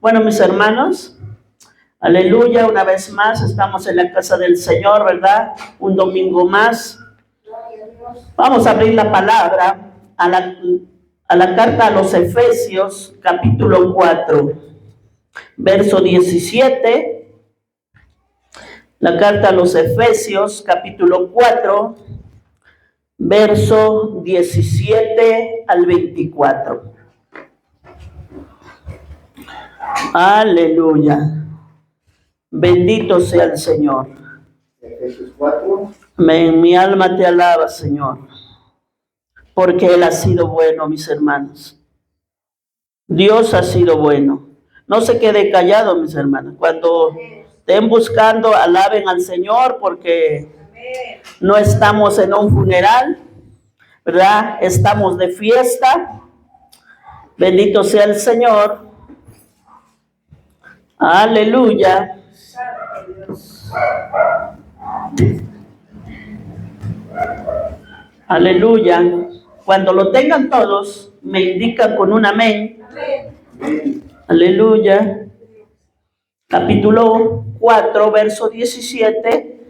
Bueno, mis hermanos, aleluya, una vez más estamos en la casa del Señor, ¿verdad? Un domingo más. Vamos a abrir la palabra a la carta a los Efesios, capítulo 4, verso 17. La carta a los Efesios, capítulo 4, verso 17 al 24. Aleluya. Bendito sea el Señor. Efesios 4. Amén. Mi alma te alaba, Señor, porque Él ha sido bueno, mis hermanos. Dios ha sido bueno. No se quede callado, mis hermanos. Cuando estén buscando, alaben al Señor, porque no estamos en un funeral, ¿verdad? Estamos de fiesta. Bendito sea el Señor. Aleluya. Aleluya. Cuando lo tengan todos, me indican con un amén. Aleluya. Capítulo 4, verso 17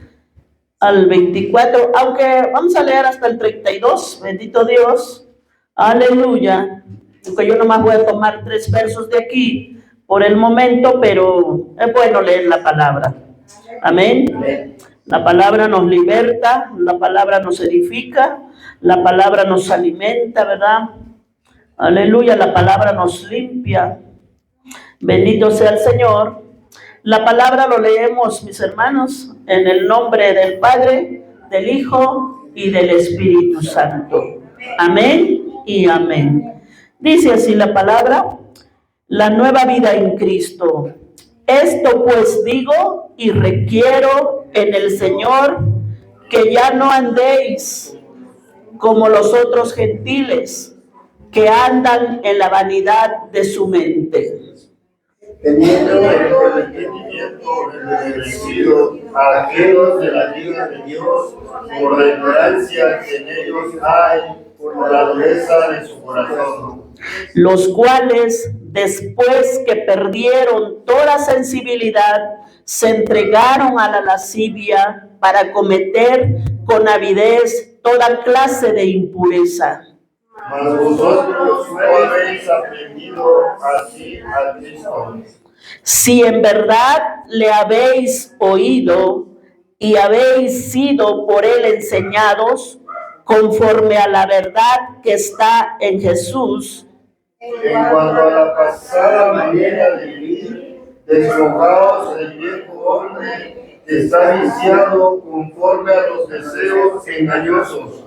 al 24. Aunque vamos a leer hasta el 32. Bendito Dios. Aleluya. Aunque yo nomás voy a tomar 3 versos de aquí por el momento, pero es bueno leer la palabra. Amén. La palabra nos liberta, la palabra nos edifica, la palabra nos alimenta, ¿verdad? Aleluya, la palabra nos limpia. Bendito sea el Señor. La palabra lo leemos, mis hermanos, en el nombre del Padre, del Hijo y del Espíritu Santo. Amén y amén. Dice así la palabra: la nueva vida en Cristo. Esto pues digo y requiero en el Señor, que ya no andéis como los otros gentiles, que andan en la vanidad de su mente, Teniendo el entendimiento endurecido, ajenos de la vida de Dios, por la ignorancia que en ellos hay, por la dureza de su corazón. los cuales, después que perdieron toda sensibilidad, se entregaron a la lascivia para cometer con avidez toda clase de impureza. Mas vosotros no habéis aprendido así a Cristo. Si en verdad le habéis oído y habéis sido por él enseñados, conforme a la verdad que está en Jesús, En cuanto a la pasada manera de vivir, despojaos del viejo hombre que está viciado conforme a los deseos engañosos,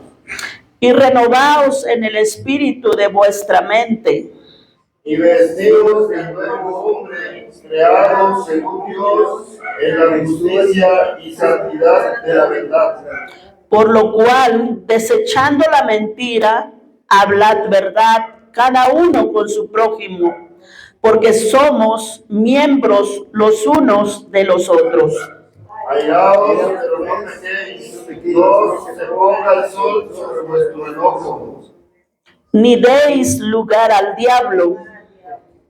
y renovaos en el espíritu de vuestra mente, y vestidos del nuevo hombre, creado según Dios en la justicia y santidad de la verdad. por lo cual, desechando la mentira, hablad verdad cada uno con su prójimo, porque somos miembros los unos de los otros. Airaos, pero no pequéis, no se ponga el sol sobre vuestro enojo. Ni deis lugar al diablo.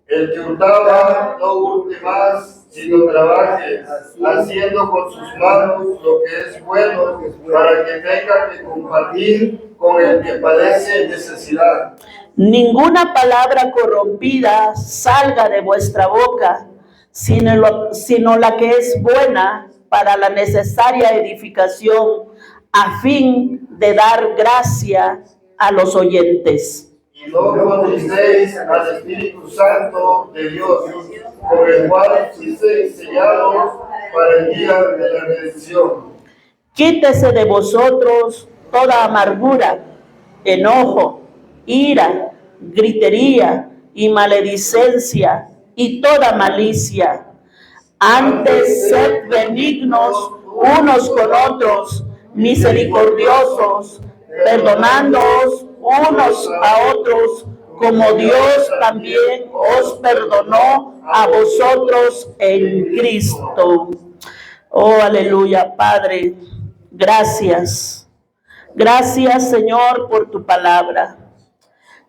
El que hurtaba no hurte más, sino trabaje, haciendo con sus manos lo que es bueno, para que tenga que compartir con el que padece necesidad. Ninguna palabra corrompida salga de vuestra boca, sino la que es buena para la necesaria edificación, a fin de dar gracia a los oyentes. Y no contristéis al Espíritu Santo de Dios, con el cual fuisteis sellados para el día de la redención. Quítese de vosotros toda amargura, enojo, ira, gritería y maledicencia y toda malicia. Antes sed benignos unos con otros, misericordiosos, perdonándoos unos a otros, como Dios también os perdonó a vosotros en Cristo. Oh, aleluya, Padre, gracias. Gracias, Señor, por tu palabra.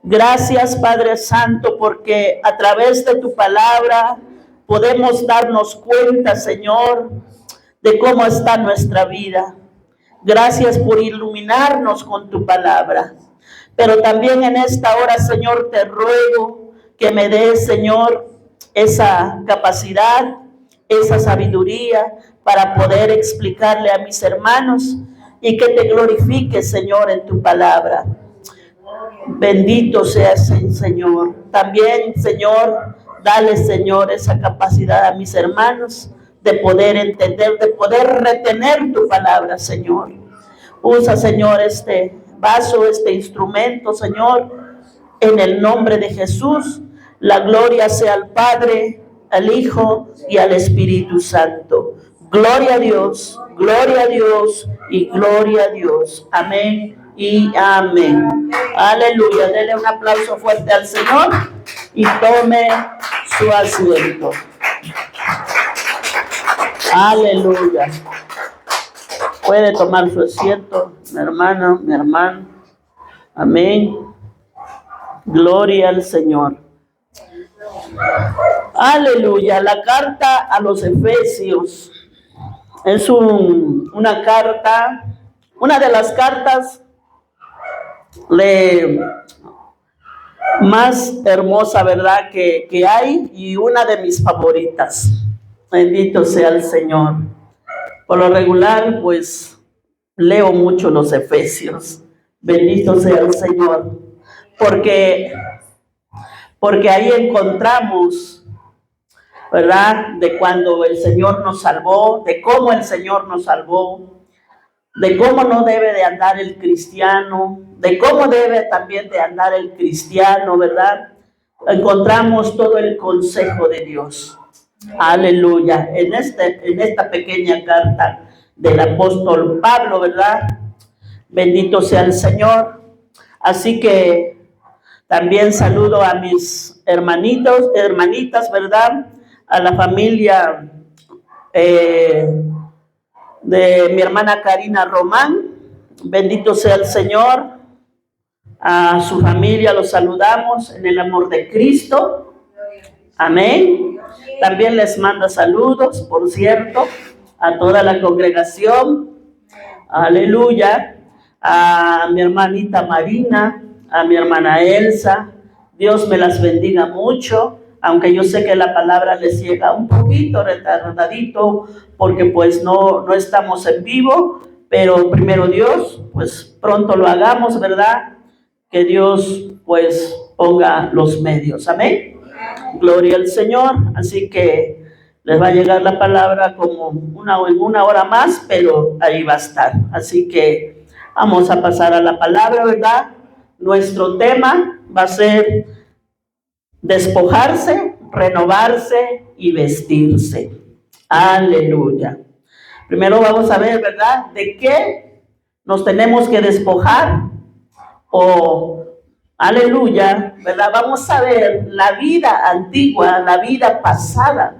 Gracias, Padre Santo, porque a través de tu palabra podemos darnos cuenta, Señor, de cómo está nuestra vida. Gracias por iluminarnos con tu palabra. Pero también en esta hora, Señor, te ruego que me des, Señor, esa capacidad, esa sabiduría para poder explicarle a mis hermanos y que te glorifiques, Señor, en tu palabra. Bendito seas, Señor. También, Señor, dale, Señor, esa capacidad a mis hermanos de poder entender, de poder retener tu palabra, Señor. Usa, Señor, este vaso, este instrumento, Señor, en el nombre de Jesús. La gloria sea al Padre, al Hijo y al Espíritu Santo. Gloria a Dios y gloria a Dios. Amén y amén. Aleluya. Dele un aplauso fuerte al Señor y tome su asiento. Aleluya. Puede tomar su asiento, mi hermana, mi hermano. Amén. Gloria al Señor. Aleluya. La carta a los Efesios es una carta, una de las cartas más hermosa, ¿verdad? Que hay, y una de mis favoritas. Bendito sea el Señor. Por lo regular, pues, leo mucho los Efesios. Bendito sea el Señor. Porque ahí encontramos, ¿verdad? De cuando el Señor nos salvó, de cómo el Señor nos salvó, de cómo no debe de andar el cristiano, de cómo debe también de andar el cristiano, ¿verdad? Encontramos todo el consejo de Dios. Aleluya. En esta pequeña carta del apóstol Pablo, ¿verdad? Bendito sea el Señor. Así que también saludo a mis hermanitos, hermanitas, ¿verdad? A la familia de mi hermana Karina Román. Bendito sea el Señor. A su familia los saludamos en el amor de Cristo. Amén. También les manda saludos, por cierto, a toda la congregación. Aleluya. A mi hermanita Marina, a mi hermana Elsa. Dios me las bendiga mucho, aunque yo sé que la palabra les llega un poquito retardadito, porque pues no estamos en vivo, pero primero Dios, pues pronto lo hagamos, ¿verdad? Que Dios pues ponga los medios. Amén. Gloria al Señor. Así que les va a llegar la palabra como en una hora más, pero ahí va a estar. Así que vamos a pasar a la palabra, ¿verdad? Nuestro tema va a ser despojarse, renovarse y vestirse. Aleluya. Primero vamos a ver, ¿verdad? ¿De qué nos tenemos que despojar? Aleluya, ¿verdad? Vamos a ver la vida antigua, la vida pasada,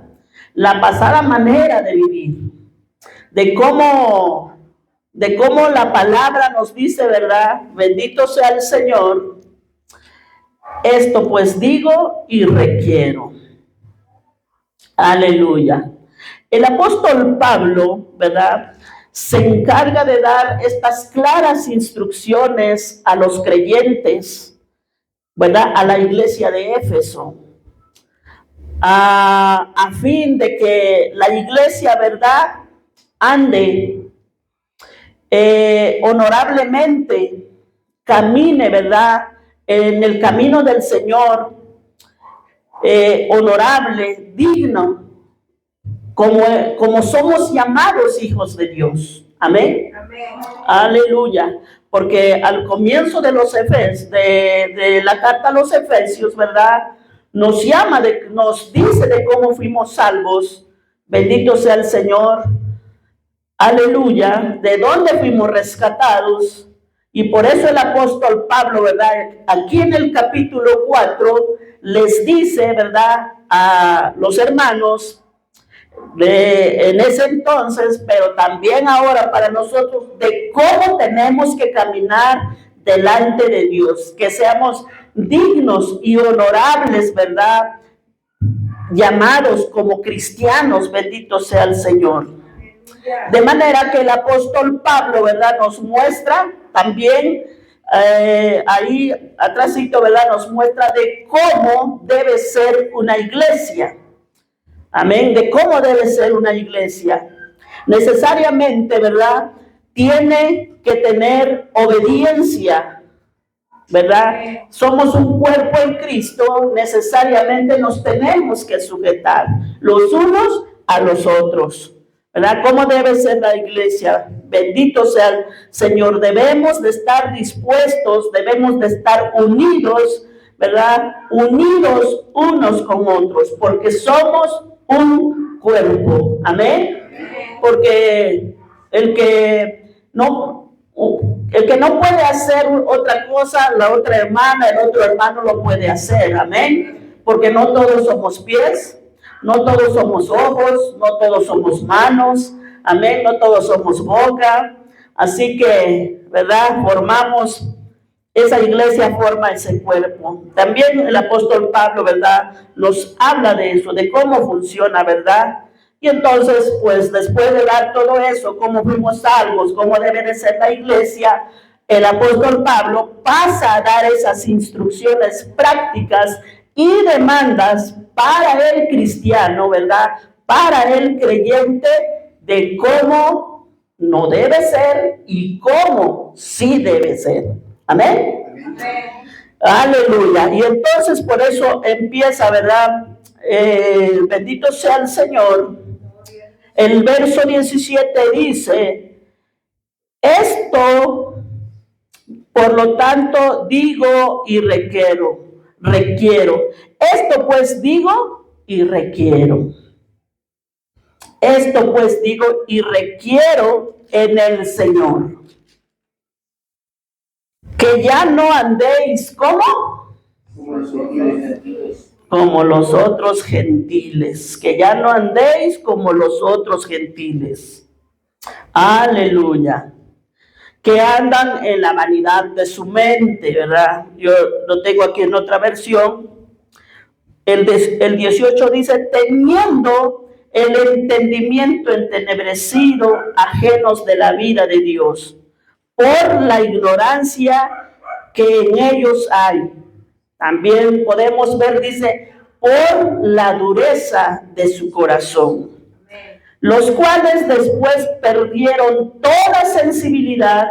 la pasada manera de vivir, de cómo la palabra nos dice, ¿verdad? Bendito sea el Señor. Esto pues digo y requiero. Aleluya. El apóstol Pablo, ¿verdad?, se encarga de dar estas claras instrucciones a los creyentes, ¿verdad?, a la iglesia de Éfeso, a fin de que la iglesia, ¿verdad?, ande honorablemente, camine, ¿verdad?, en el camino del Señor, honorable, digno, como somos llamados hijos de Dios. Amén. Amén. Aleluya. Porque al comienzo de los Efesios, de la carta a los Efesios, ¿verdad?, nos dice de cómo fuimos salvos. Bendito sea el Señor. Aleluya. De dónde fuimos rescatados. Y por eso el apóstol Pablo, ¿verdad?, aquí en el capítulo 4 les dice, ¿verdad?, a los hermanos en ese entonces, pero también ahora para nosotros, de cómo tenemos que caminar delante de Dios, que seamos dignos y honorables, ¿verdad?, llamados como cristianos, bendito sea el Señor. De manera que el apóstol Pablo, ¿verdad?, nos muestra también, ahí atrásito, ¿verdad?, nos muestra de cómo debe ser una iglesia. Amén, de cómo debe ser una iglesia. Necesariamente, ¿verdad?, tiene que tener obediencia, ¿verdad? Somos un cuerpo en Cristo, necesariamente nos tenemos que sujetar los unos a los otros, ¿verdad? ¿Cómo debe ser la iglesia? Bendito sea el Señor. Debemos de estar dispuestos, debemos de estar unidos, ¿verdad? Unidos unos con otros, porque somos un cuerpo. Amén. Porque el que no puede hacer otra cosa, la otra hermana, el otro hermano lo puede hacer. Amén. Porque no todos somos pies, no todos somos ojos, no todos somos manos. Amén. No todos somos boca. Así que, ¿verdad?, formamos, esa iglesia forma ese cuerpo. También el apóstol Pablo, ¿verdad?, nos habla de eso, de cómo funciona, ¿verdad? Y entonces, pues, después de dar todo eso, cómo fuimos salvos, cómo debe de ser la iglesia, el apóstol Pablo pasa a dar esas instrucciones prácticas y demandas para el cristiano, ¿verdad?, para el creyente, de cómo no debe ser y cómo sí debe ser. Amén. Aleluya. Y entonces por eso empieza, ¿verdad? Bendito sea el Señor. El verso 17 dice: esto, por lo tanto, digo y requiero. Esto pues digo y requiero. Esto pues digo y requiero en el Señor, que ya no andéis como los otros gentiles, que ya no andéis como los otros gentiles. Aleluya. Que andan en la vanidad de su mente, ¿verdad? Yo lo tengo aquí en otra versión. El 18 dice: teniendo el entendimiento entenebrecido, ajenos de la vida de Dios, por la ignorancia que en ellos hay. También podemos ver, dice, por la dureza de su corazón, los cuales después perdieron toda sensibilidad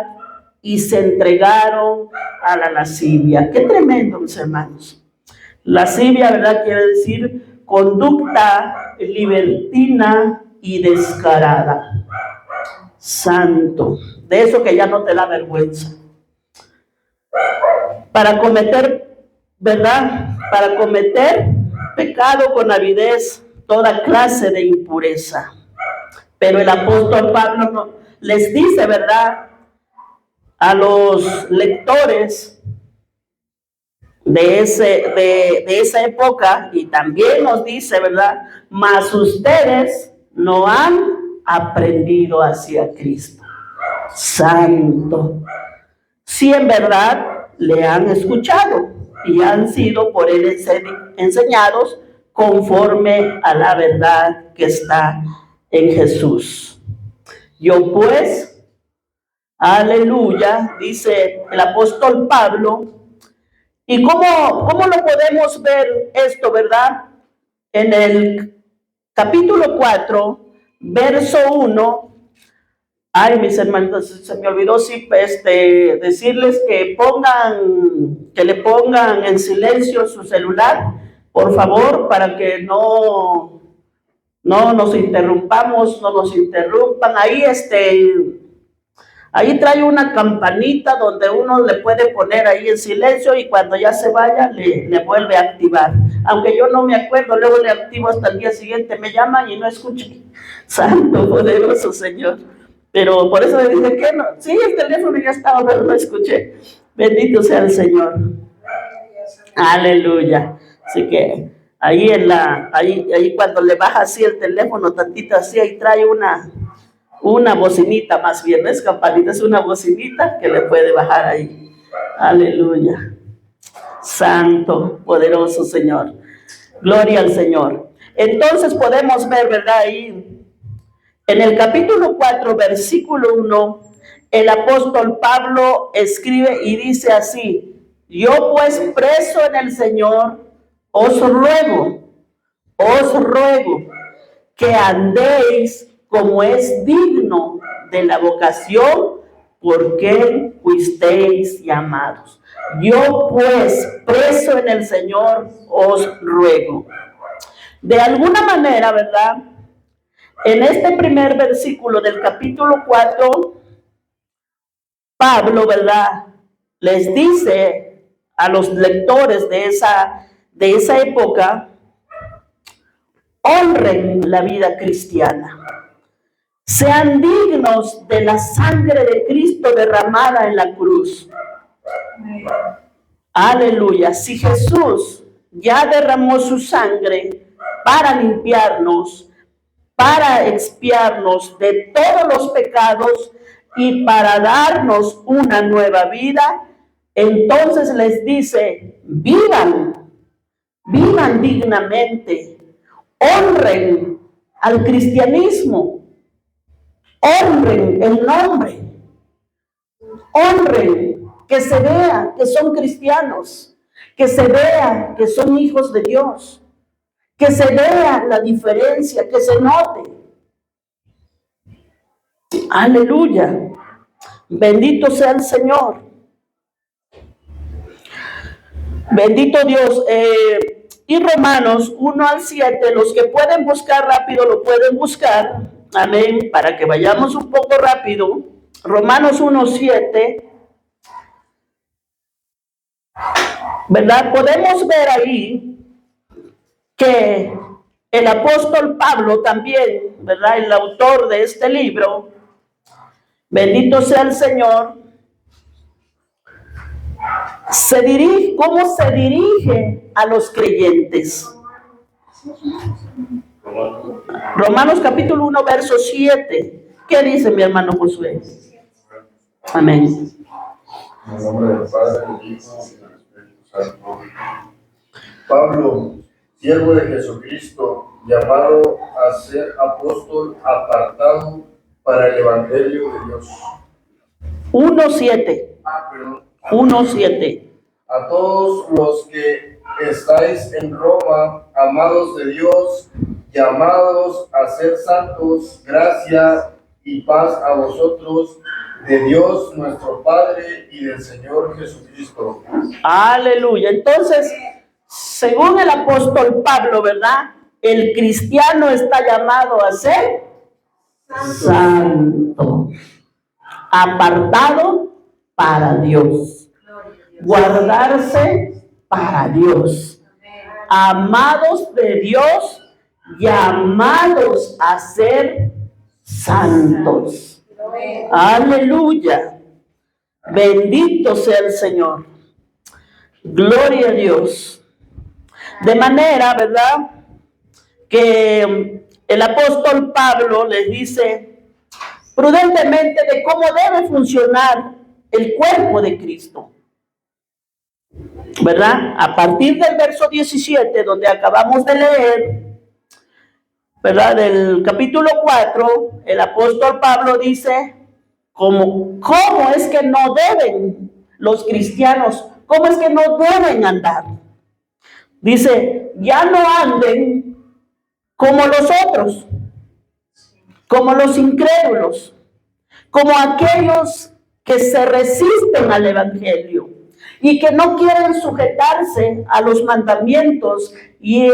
y se entregaron a la lascivia. Qué tremendo, mis hermanos. Lascivia, ¿verdad?, quiere decir conducta libertina y descarada. Santo, de eso que ya no te da vergüenza. Para cometer, ¿verdad?, para cometer pecado con avidez, toda clase de impureza. Pero el apóstol Pablo les dice, ¿verdad?, a los lectores de esa época, y también nos dice, ¿verdad?, mas ustedes no han aprendido hacia Cristo. Santo. Si en verdad le han escuchado y han sido por él enseñados conforme a la verdad que está en Jesús. Yo pues, aleluya, dice el apóstol Pablo. ¿Y cómo lo podemos ver esto, verdad? En el capítulo 4, verso 1. Ay, mis hermanos, se me olvidó decirles que le pongan en silencio su celular, por favor, para que no nos interrumpamos, no nos interrumpan. Ahí trae una campanita donde uno le puede poner ahí en silencio y cuando ya se vaya le vuelve a activar. Aunque yo no me acuerdo, luego le activo hasta el día siguiente, me llaman y no escucho. Santo, poderoso Señor. Pero por eso le dije que no. Sí, el teléfono ya estaba, pero no escuché. Bendito sea el Señor. Aleluya. Así que ahí cuando le baja así el teléfono, tantito así, ahí trae una bocinita, más bien, no es campanita, es una bocinita que le puede bajar ahí. Aleluya. Santo, poderoso Señor. Gloria al Señor. Entonces podemos ver, ¿verdad? Ahí en el capítulo 4, versículo 1, el apóstol Pablo escribe y dice así: yo pues preso en el Señor, os ruego que andéis como es digno de la vocación por que fuisteis llamados. Yo pues preso en el Señor, os ruego. De alguna manera, ¿verdad? En este primer versículo del capítulo 4, Pablo, ¿verdad?, les dice a los lectores de esa época: honren la vida cristiana, sean dignos de la sangre de Cristo derramada en la cruz. Aleluya. Si Jesús ya derramó su sangre para limpiarnos, para expiarnos de todos los pecados y para darnos una nueva vida, entonces les dice: vivan dignamente, honren al cristianismo, honren el nombre, honren, que se vea que son cristianos, que se vea que son hijos de Dios, que se vea la diferencia, que se note. Aleluya. Bendito sea el Señor. Bendito Dios. Y Romanos 1 al 7, los que pueden buscar rápido lo pueden buscar. Amén. Para que vayamos un poco rápido. Romanos 1, 7. ¿Verdad? Podemos ver ahí que el apóstol Pablo también, ¿verdad?, el autor de este libro, bendito sea el Señor, ¿cómo se dirige a los creyentes? Romanos capítulo 1, verso 7. ¿Qué dice mi hermano Josué? Amén. En el nombre del Padre, del Hijo y del Espíritu Santo. Pablo, siervo de Jesucristo, llamado a ser apóstol, apartado para el Evangelio de Dios. 1:7. 1:7. A todos los que estáis en Roma, amados de Dios, llamados a ser santos, gracia y paz a vosotros, de Dios nuestro Padre y del Señor Jesucristo. Aleluya. Entonces, según el apóstol Pablo, ¿verdad?, el cristiano está llamado a ser santo, apartado para Dios, guardarse para Dios, amados de Dios, llamados a ser santos. Aleluya. Bendito sea el Señor. Gloria a Dios. De manera, ¿verdad?, que el apóstol Pablo les dice prudentemente de cómo debe funcionar el cuerpo de Cristo, ¿verdad? A partir del verso 17, donde acabamos de leer, ¿verdad?, del capítulo 4, el apóstol Pablo dice cómo es que no deben los cristianos, cómo es que no deben andar. Dice: ya no anden como los otros, como los incrédulos, como aquellos que se resisten al evangelio y que no quieren sujetarse a los mandamientos y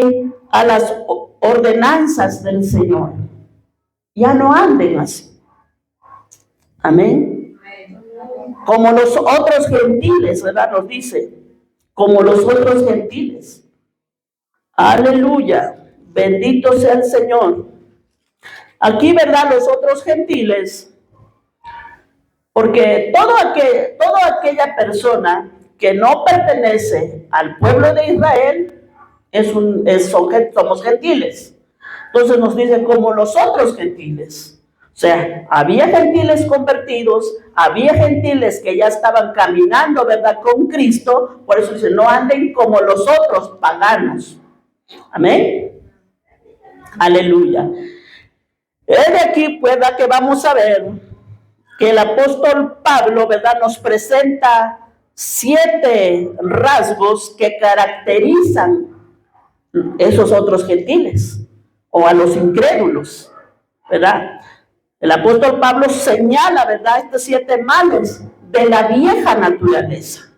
a las ordenanzas del Señor. Ya no anden así. Amén. Como los otros gentiles, ¿verdad? Nos dice, como los otros gentiles. Aleluya. Bendito sea el Señor. Aquí, ¿verdad?, los otros gentiles, porque toda aquella persona que no pertenece al pueblo de Israel somos gentiles. Entonces nos dice como los otros gentiles. O sea, había gentiles convertidos, había gentiles que ya estaban caminando, ¿verdad?, con Cristo. Por eso dice: no anden como los otros paganos. Amén. Aleluya. Es de aquí, ¿verdad?, que vamos a ver que el apóstol Pablo, ¿verdad?, nos presenta 7 rasgos que caracterizan esos otros gentiles o a los incrédulos, ¿verdad? El apóstol Pablo señala, ¿verdad?, estos 7 males de la vieja naturaleza.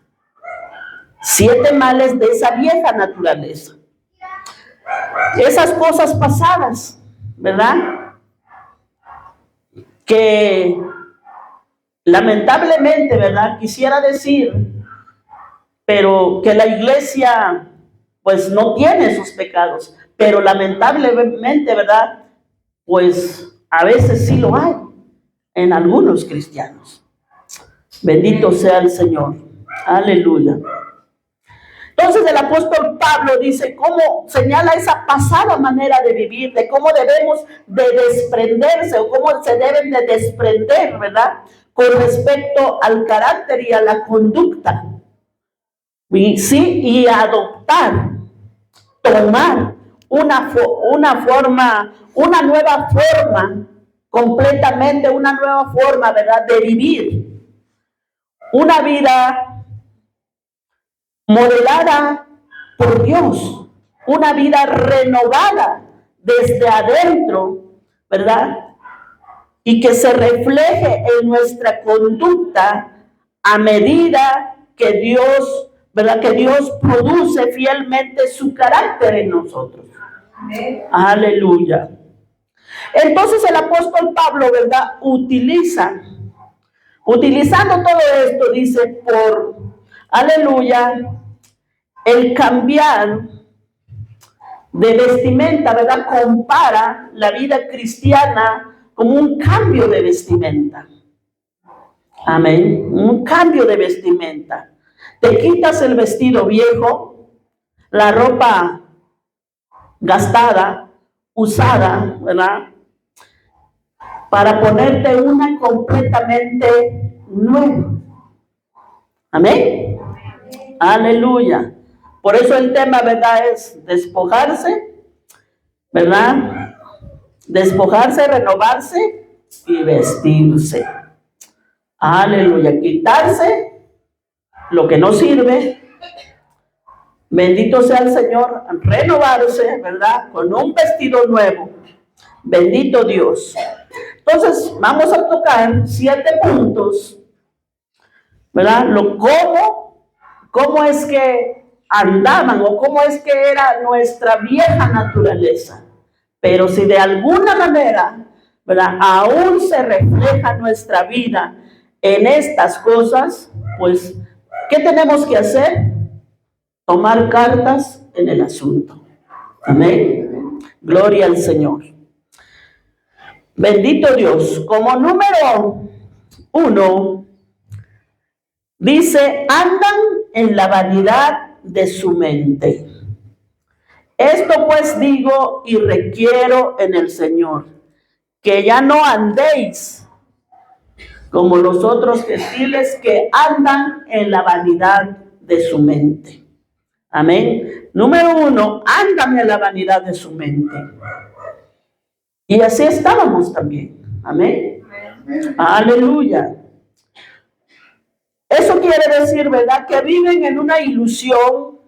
7 males de esa vieja naturaleza. Esas cosas pasadas, ¿verdad?, que lamentablemente, ¿verdad?, quisiera decir, pero que la iglesia pues no tiene esos pecados, pero lamentablemente, ¿verdad?, pues a veces sí lo hay en algunos cristianos. Bendito sea el Señor. Aleluya. Entonces el apóstol Pablo dice cómo señala esa pasada manera de vivir, de cómo debemos de desprenderse o cómo se deben de desprender, ¿verdad?, con respecto al carácter y a la conducta. Y, sí, y adoptar, tomar una nueva forma, completamente una nueva forma, ¿verdad?, de vivir. Una vida modelada por Dios, una vida renovada desde adentro, ¿verdad?, y que se refleje en nuestra conducta a medida que Dios, ¿verdad?, que Dios produce fielmente su carácter en nosotros. Amén. Aleluya. Entonces el apóstol Pablo, ¿verdad?, utilizando todo esto, dice, aleluya, el cambiar de vestimenta, ¿verdad?, compara la vida cristiana como un cambio de vestimenta. Amén. Un cambio de vestimenta. Te quitas el vestido viejo, la ropa gastada, usada, ¿verdad?, para ponerte una completamente nueva. Amén. Aleluya. Por eso el tema, ¿verdad?, es despojarse, ¿verdad? Despojarse, renovarse y vestirse. Aleluya. Quitarse lo que no sirve. Bendito sea el Señor. Renovarse, ¿verdad?, con un vestido nuevo. Bendito Dios. Entonces, vamos a tocar 7 puntos, ¿verdad? ¿Cómo es que andaban o cómo es que era nuestra vieja naturaleza? Pero si de alguna manera, ¿verdad?, aún se refleja nuestra vida en estas cosas, pues, ¿qué tenemos que hacer? Tomar cartas en el asunto. Amén. Gloria al Señor. Bendito Dios. Como número 1, dice, andan en la vanidad de su mente. Esto pues digo y requiero en el Señor, que ya no andéis como los otros gentiles que andan en la vanidad de su mente. Amén. Número 1, andan en la vanidad de su mente. Y así estábamos también. Amén. Amén. Aleluya. Eso quiere decir, ¿verdad?, que viven en una ilusión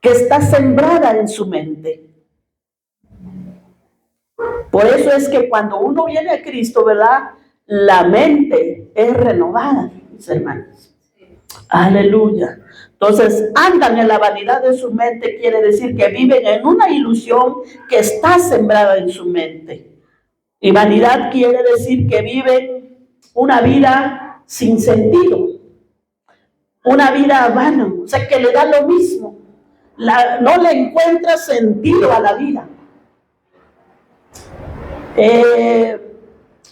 que está sembrada en su mente. Por eso es que cuando uno viene a Cristo, ¿verdad?, la mente es renovada, mis hermanos. Aleluya. Entonces, andan en la vanidad de su mente, quiere decir que viven en una ilusión que está sembrada en su mente. Y vanidad quiere decir que viven una vida sin sentido, una vida vana, o sea, que le da lo mismo. No le encuentra sentido a la vida.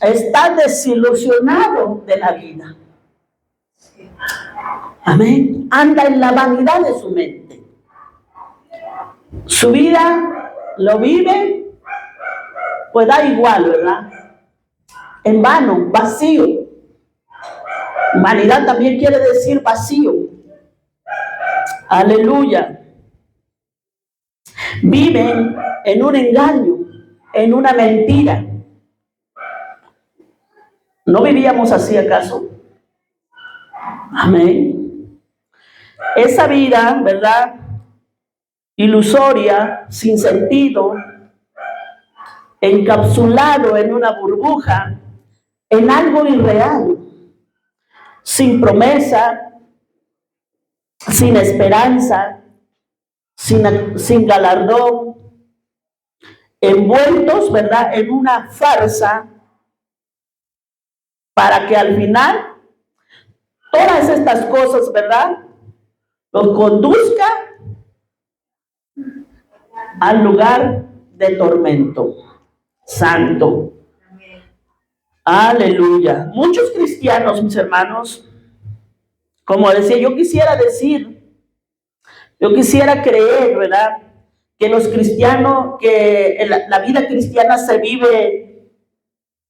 Está desilusionado de la vida. Amén. Anda en la vanidad de su mente. Su vida lo vive, pues da igual, ¿verdad? En vano, vacío. Vanidad también quiere decir vacío. Aleluya. Viven en un engaño, en una mentira. ¿No vivíamos así acaso? Amén. Esa vida, ¿verdad? Ilusoria, sin sentido, encapsulado en una burbuja, en algo irreal, sin promesa, sin esperanza, sin galardón, envueltos, ¿verdad?, en una farsa, para que al final todas estas cosas, ¿verdad?, los conduzca al lugar de tormento santo. Aleluya. Muchos cristianos, mis hermanos, como decía, yo quisiera creer, ¿verdad?, que los cristianos, que la vida cristiana se vive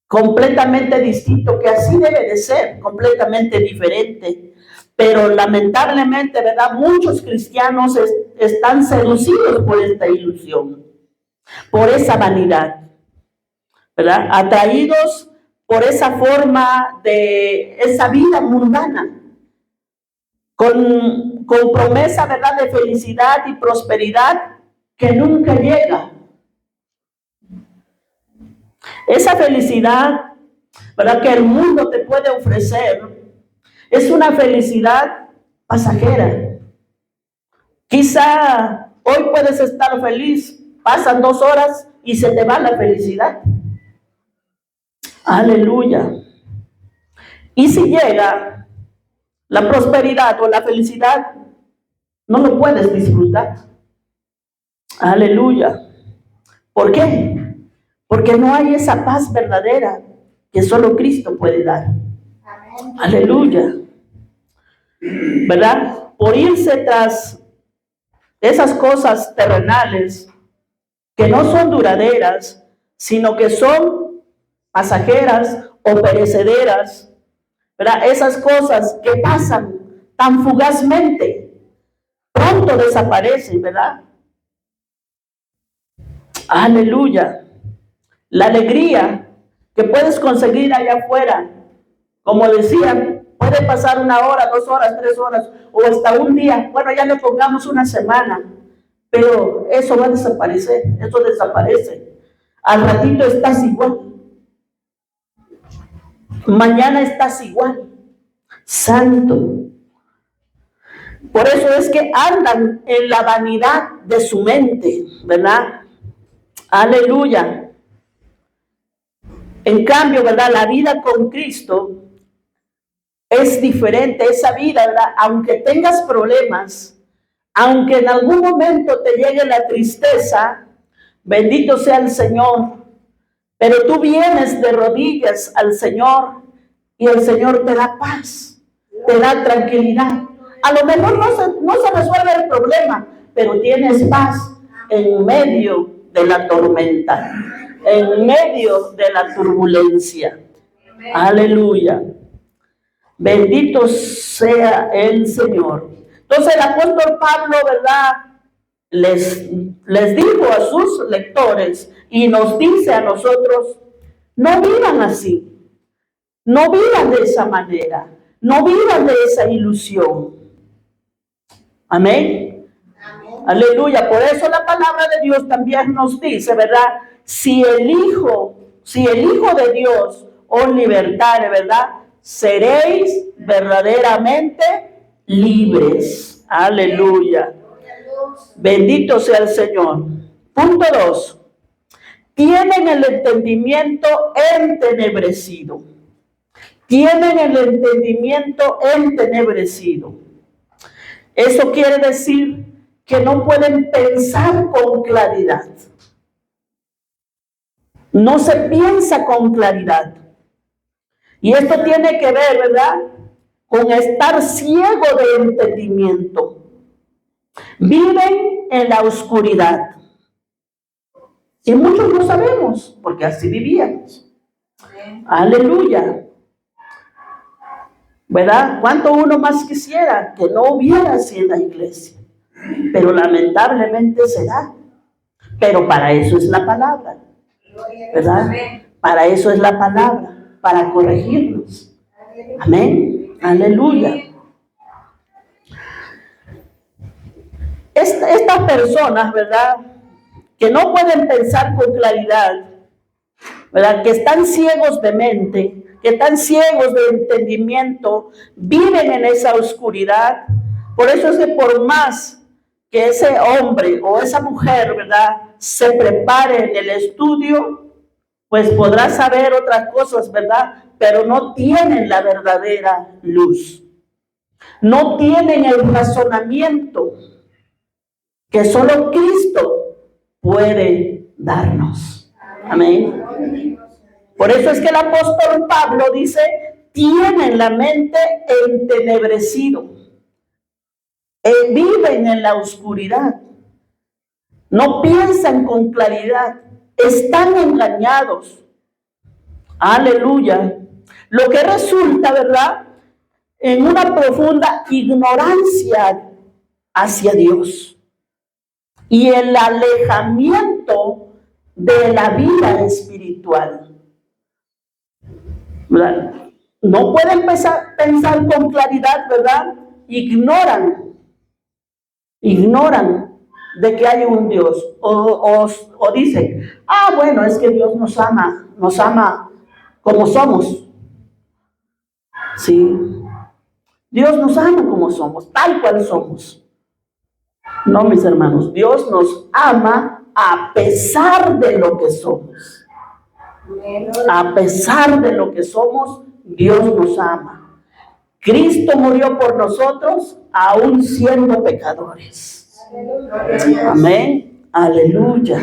completamente distinto, que así debe de ser, completamente diferente. Pero lamentablemente, ¿verdad?, muchos cristianos están seducidos por esta ilusión, por esa vanidad, ¿verdad?, atraídos por esa forma de esa vida mundana, con promesa, ¿verdad?, de felicidad y prosperidad que nunca llega. Esa felicidad, ¿verdad?, que el mundo te puede ofrecer, es una felicidad pasajera. Quizá hoy puedes estar feliz, pasan 2 horas y se te va la felicidad. Aleluya. Y si llega la prosperidad o la felicidad, no lo puedes disfrutar. Aleluya. ¿Por qué? Porque no hay esa paz verdadera que solo Cristo puede dar. Amén. Aleluya. ¿Verdad? Por irse tras esas cosas terrenales que no son duraderas, sino que son pasajeras o perecederas, ¿verdad? Esas cosas que pasan tan fugazmente, pronto desaparecen, ¿verdad? Aleluya. La alegría que puedes conseguir allá afuera, como decía, puede pasar 1 hora, 2 horas, 3 horas, o hasta un día. Bueno, ya le pongamos una semana, pero eso va a desaparecer, eso desaparece. Al ratito estás igual. Mañana estás igual. Santo. Por eso es que andan en la vanidad de su mente, ¿verdad? Aleluya. En cambio, ¿verdad?, la vida con Cristo es diferente. Esa vida, ¿verdad?, aunque tengas problemas, aunque en algún momento te llegue la tristeza, bendito sea el Señor, pero tú vienes de rodillas al Señor y el Señor te da paz, te da tranquilidad. A lo mejor no se resuelve el problema, pero tienes paz en medio de la tormenta, en medio de la turbulencia. Aleluya. Bendito sea el Señor. Entonces el apóstol Pablo, ¿verdad?, les dijo a sus lectores y nos dice a nosotros, no vivan así, no vivan de esa manera, no vivan de esa ilusión. Amén. Amén. Aleluya. Por eso la palabra de Dios también nos dice, ¿verdad?, si el Hijo de Dios os libertare, ¿verdad?, seréis verdaderamente libres. Aleluya. Bendito sea el Señor. Punto 2. Tienen el entendimiento entenebrecido. Tienen el entendimiento entenebrecido. Eso quiere decir que no pueden pensar con claridad. No se piensa con claridad. Y esto tiene que ver, ¿verdad?, con estar ciego de entendimiento. Viven en la oscuridad. Y muchos lo sabemos, porque así vivíamos. Aleluya. ¿Verdad? ¿Cuánto uno más quisiera que no hubiera así en la iglesia? Pero lamentablemente se da. Pero para eso es la palabra, ¿verdad? Para eso es la palabra, para corregirnos. Amén. Aleluya. Estas personas, ¿verdad?, que no pueden pensar con claridad, ¿verdad?, que están ciegos de mente, que están ciegos de entendimiento, viven en esa oscuridad. Por eso es que por más que ese hombre o esa mujer, ¿verdad?, se prepare en el estudio, pues podrá saber otras cosas, ¿verdad?, pero no tienen la verdadera luz. No tienen el razonamiento que solo Cristo puede darnos. Amén. Por eso es que el apóstol Pablo dice, tienen la mente entenebrecido, viven en la oscuridad, no piensan con claridad, están engañados. Aleluya. Lo que resulta, ¿verdad?, en una profunda ignorancia hacia Dios y el alejamiento de la vida espiritual, ¿verdad? No pueden pensar con claridad, ¿verdad? Ignoran de que hay un Dios, o dicen, bueno, es que Dios nos ama como somos. Sí, Dios nos ama como somos, tal cual somos. No, mis hermanos, Dios nos ama a pesar de lo que somos. A pesar de lo que somos, Dios nos ama. Cristo murió por nosotros, aún siendo pecadores. Amén. Aleluya.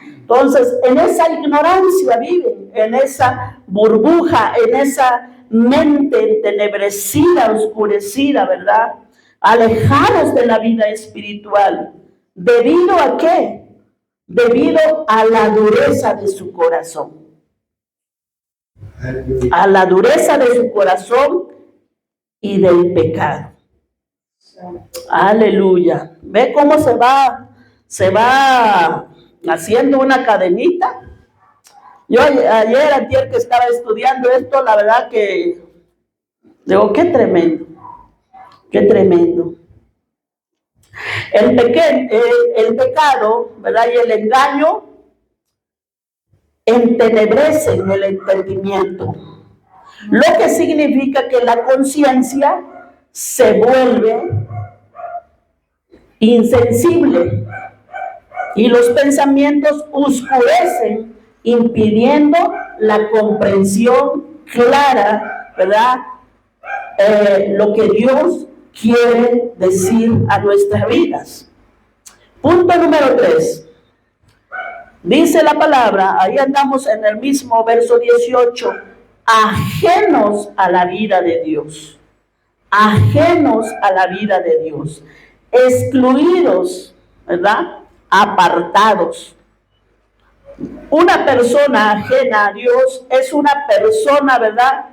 Entonces, en esa ignorancia viven, en esa burbuja, en esa mente entenebrecida, oscurecida, ¿verdad? Alejados de la vida espiritual. ¿Debido a qué? Debido a la dureza de su corazón. A la dureza de su corazón y del pecado. Aleluya. ¿Ve cómo se va haciendo una cadenita? Yo antier que estaba estudiando esto, la verdad que digo, qué tremendo, qué tremendo. El pecado, ¿verdad?, y el engaño entenebrecen el entendimiento, lo que significa que la conciencia se vuelve insensible y los pensamientos oscurecen, impidiendo la comprensión clara, ¿verdad?, lo que Dios quiere decir a nuestras vidas. Punto número 3. Dice la palabra, ahí andamos en el mismo verso 18, ajenos a la vida de Dios. Ajenos a la vida de Dios. Excluidos, ¿verdad?, apartados. Una persona ajena a Dios es una persona, ¿verdad?,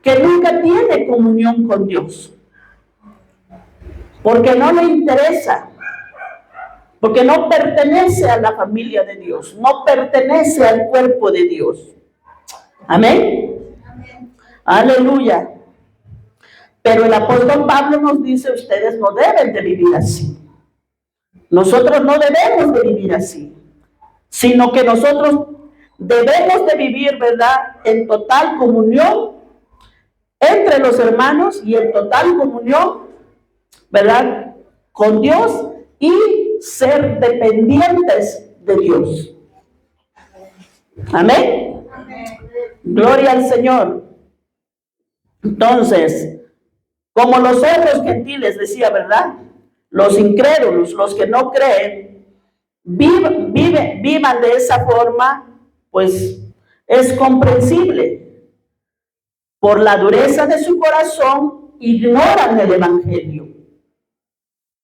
que nunca tiene comunión con Dios. Porque no le interesa. Porque no pertenece a la familia de Dios. No pertenece al cuerpo de Dios. Amén. Aleluya. Pero el apóstol Pablo nos dice, ustedes no deben de vivir así. Nosotros no debemos de vivir así, sino que nosotros debemos de vivir, ¿verdad?, en total comunión entre los hermanos y en total comunión, ¿verdad?, con Dios y ser dependientes de Dios. Amén. Gloria al Señor. Entonces, como los otros gentiles, decía, ¿verdad?, los incrédulos, los que no creen, vivan de esa forma, pues es comprensible. Por la dureza de su corazón, ignoran el evangelio.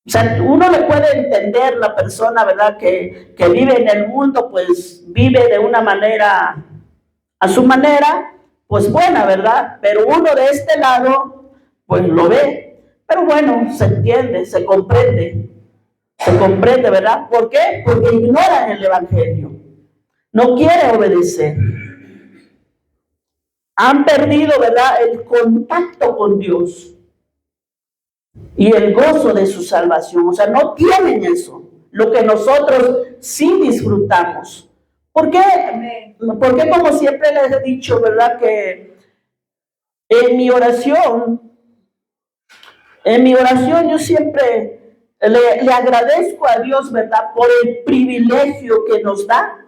O sea, uno le puede entender la persona, ¿verdad?, que vive en el mundo, pues vive de una manera, a su manera, pues buena, ¿verdad? Pero uno de este lado, pues lo ve. Pero bueno, se entiende, se comprende. ¿Se comprende, verdad? ¿Por qué? Porque ignoran el evangelio. No quieren obedecer. Han perdido, ¿verdad?, el contacto con Dios y el gozo de su salvación. O sea, no tienen eso, lo que nosotros sí disfrutamos. ¿Por qué? Porque como siempre les he dicho, ¿verdad?, que en mi oración yo siempre le agradezco a Dios, ¿verdad?, por el privilegio que nos da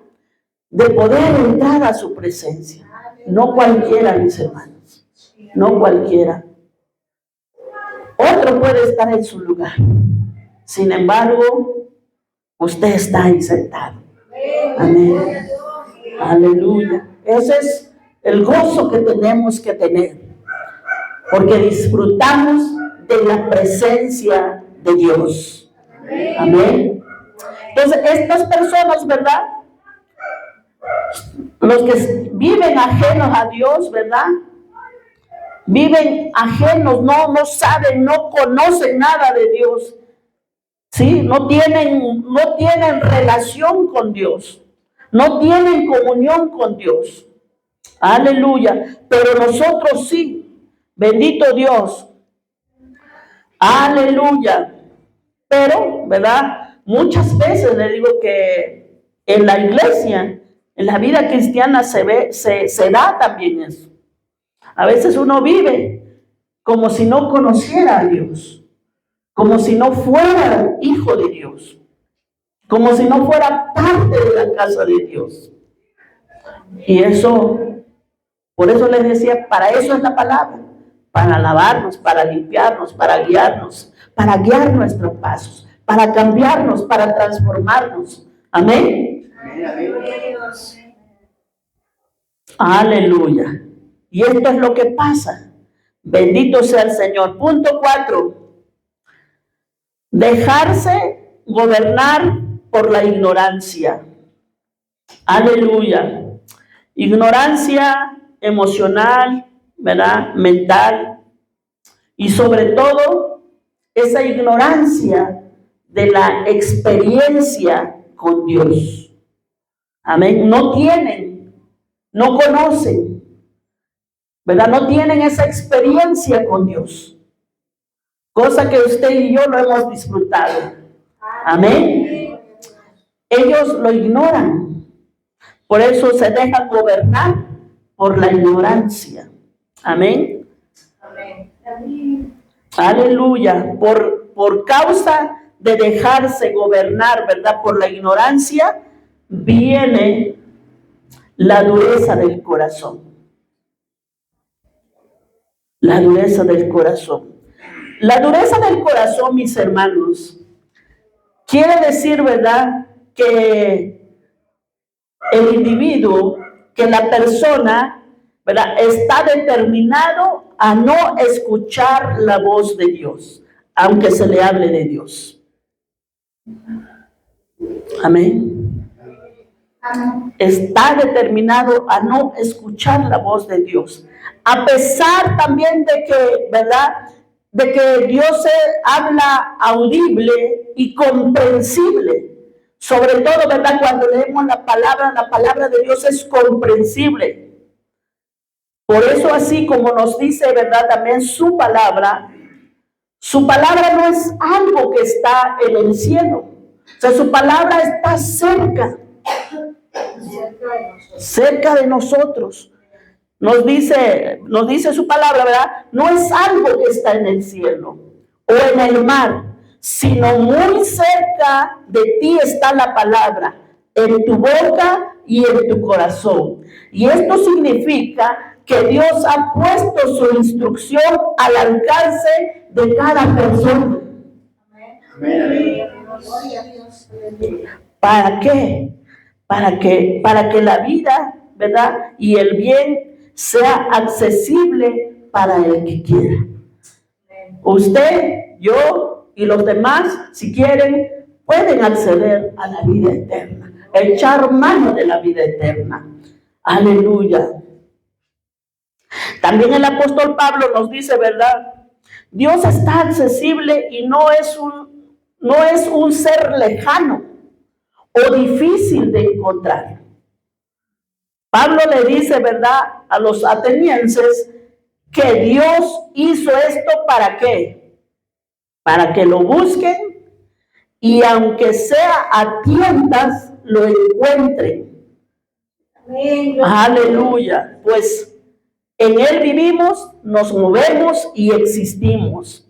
de poder entrar a su presencia. No cualquiera, mis hermanos, no cualquiera. Otro puede estar en su lugar. Sin embargo, usted está ahí sentado. Amén. Aleluya. Ese es el gozo que tenemos que tener, porque disfrutamos de la presencia de Dios. Amén. Entonces, estas personas, ¿verdad?, los que viven ajenos a Dios, ¿verdad?, viven ajenos, no saben, no conocen nada de Dios, ¿sí? No tienen relación con Dios, no tienen comunión con Dios. Aleluya. Pero nosotros sí, bendito Dios. Aleluya. Pero, ¿verdad?, muchas veces le digo que en la iglesia, en la vida cristiana se da también eso. A veces uno vive como si no conociera a Dios, como si no fuera hijo de Dios, como si no fuera parte de la casa de Dios. Y eso, por eso les decía, para eso es la palabra, para lavarnos, para limpiarnos, para guiarnos, para guiar nuestros pasos, para cambiarnos, para transformarnos. Amén. Aleluya. Y esto es lo que pasa. Bendito sea el Señor. Punto 4. Dejarse gobernar por la ignorancia. Aleluya. Ignorancia emocional, ¿verdad?, mental. Y sobre todo, esa ignorancia de la experiencia con Dios. Amén. No tienen, no conocen, ¿verdad? No tienen esa experiencia con Dios, cosa que usted y yo lo hemos disfrutado. Amén. Ellos lo ignoran, por eso se dejan gobernar por la ignorancia. Amén. Aleluya. Por causa de dejarse gobernar, ¿verdad?, por la ignorancia, viene la dureza del corazón. La dureza del corazón. La dureza del corazón, mis hermanos, quiere decir, ¿verdad?, que el individuo, que la persona, ¿verdad?, está determinado a no escuchar la voz de Dios, aunque se le hable de Dios. Amén. Está determinado a no escuchar la voz de Dios, a pesar también de que, ¿verdad?, de que Dios se habla audible y comprensible. Sobre todo, ¿verdad?, cuando leemos la palabra de Dios es comprensible. Por eso, así como nos dice, ¿verdad?, también su palabra no es algo que está en el cielo. O sea, su palabra está cerca de nosotros. Nos dice su palabra, ¿verdad? No es algo que está en el cielo o en el mar, sino muy cerca de ti está la palabra, en tu boca y en tu corazón. Y esto significa que Dios ha puesto su instrucción al alcance de cada persona. Amén. ¿Para qué? Para que la vida, ¿verdad?, y el bien sea accesible para el que quiera. Usted, yo y los demás, si quieren, pueden acceder a la vida eterna, echar mano de la vida eterna. Aleluya. También el apóstol Pablo nos dice, ¿verdad?, Dios está accesible y no no es un ser lejano o difícil de encontrar. Pablo le dice, ¿verdad?, a los atenienses que Dios hizo esto ¿para qué? Para que lo busquen y aunque sea a tientas lo encuentren. Amén. Aleluya. Pues en Él vivimos, nos movemos y existimos,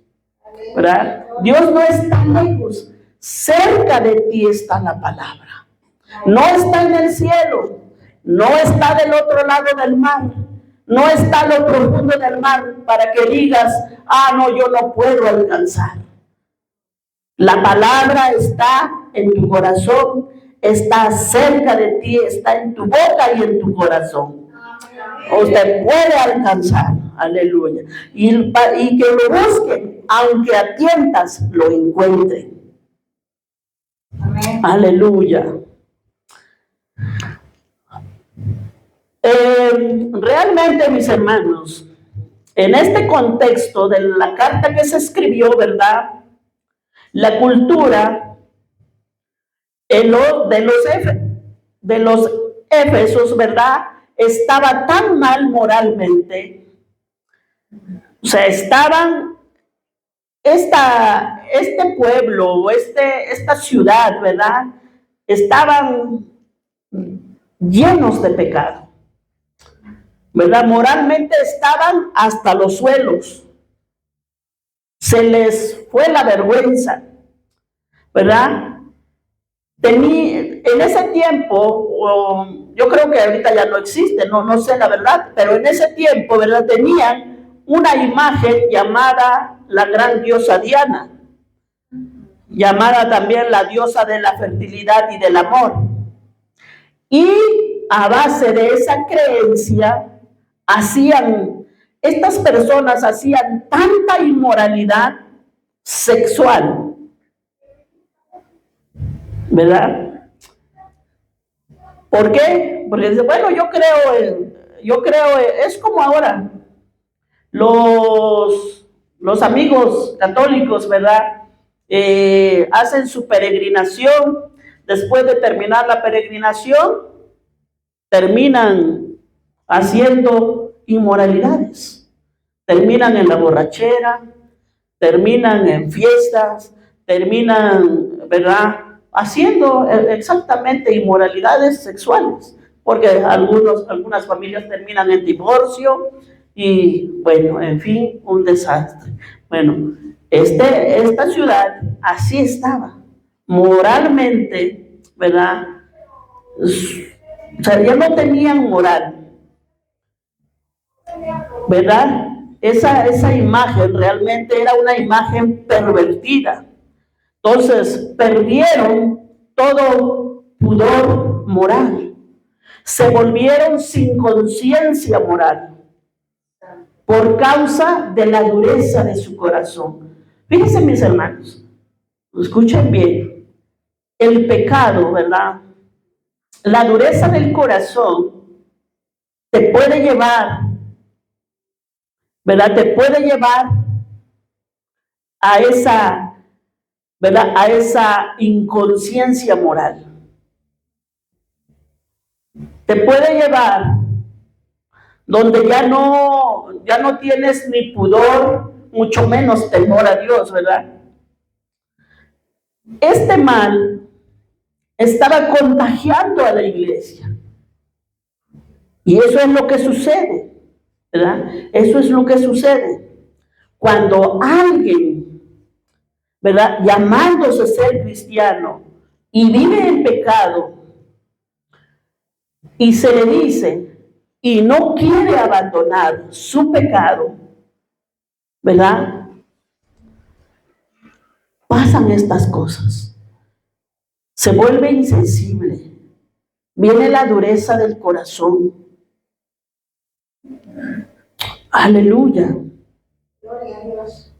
¿verdad? Dios no está lejos, cerca de ti está la palabra. No está en el cielo, no está del otro lado del mar, no está a lo profundo del mar para que digas, no, yo no puedo alcanzar. La palabra está en tu corazón, está cerca de ti, está en tu boca y en tu corazón. Usted puede alcanzar, aleluya. Y que lo busquen, aunque a tientas lo encuentren. Amén. Aleluya. Realmente, mis hermanos, en este contexto de la carta que se escribió, ¿verdad?, la cultura de los Éfesos, ¿verdad?, estaba tan mal moralmente. O sea, este pueblo, esta ciudad, ¿verdad?, estaban llenos de pecado, ¿verdad? Moralmente estaban hasta los suelos. Se les fue la vergüenza, ¿verdad? En ese tiempo, yo creo que ahorita ya no existe, no sé la verdad, pero en ese tiempo, ¿verdad?, tenían una imagen llamada la gran diosa Diana, llamada también la diosa de la fertilidad y del amor. Y a base de esa creencia, estas personas hacían tanta inmoralidad sexual, ¿verdad? ¿Por qué? Porque dice, bueno, yo creo, es como ahora, los amigos católicos, ¿verdad?, hacen su peregrinación. Después de terminar la peregrinación, terminan haciendo inmoralidades, terminan en la borrachera, terminan en fiestas, terminan, ¿verdad?, haciendo exactamente inmoralidades sexuales, porque algunas familias terminan en divorcio y, bueno, en fin, un desastre. Bueno, esta ciudad así estaba, moralmente, ¿verdad? O sea, ya no tenían moral, ¿verdad? Esa imagen realmente era una imagen pervertida. Entonces, perdieron todo pudor moral. Se volvieron sin conciencia moral por causa de la dureza de su corazón. Fíjense, mis hermanos, escuchen bien. El pecado, ¿verdad?, la dureza del corazón te puede llevar, ¿verdad?, te puede llevar a esa, ¿verdad?, a esa inconsciencia moral. Te puede llevar donde ya no tienes ni pudor, mucho menos temor a Dios, ¿verdad? Este mal estaba contagiando a la iglesia. Y eso es lo que sucede, ¿verdad? Eso es lo que sucede. Cuando alguien, ¿verdad?, llamándose ser cristiano y vive en pecado y se le dice y no quiere abandonar su pecado, ¿verdad?, pasan estas cosas. Se vuelve insensible, viene la dureza del corazón. Aleluya. Gloria a Dios.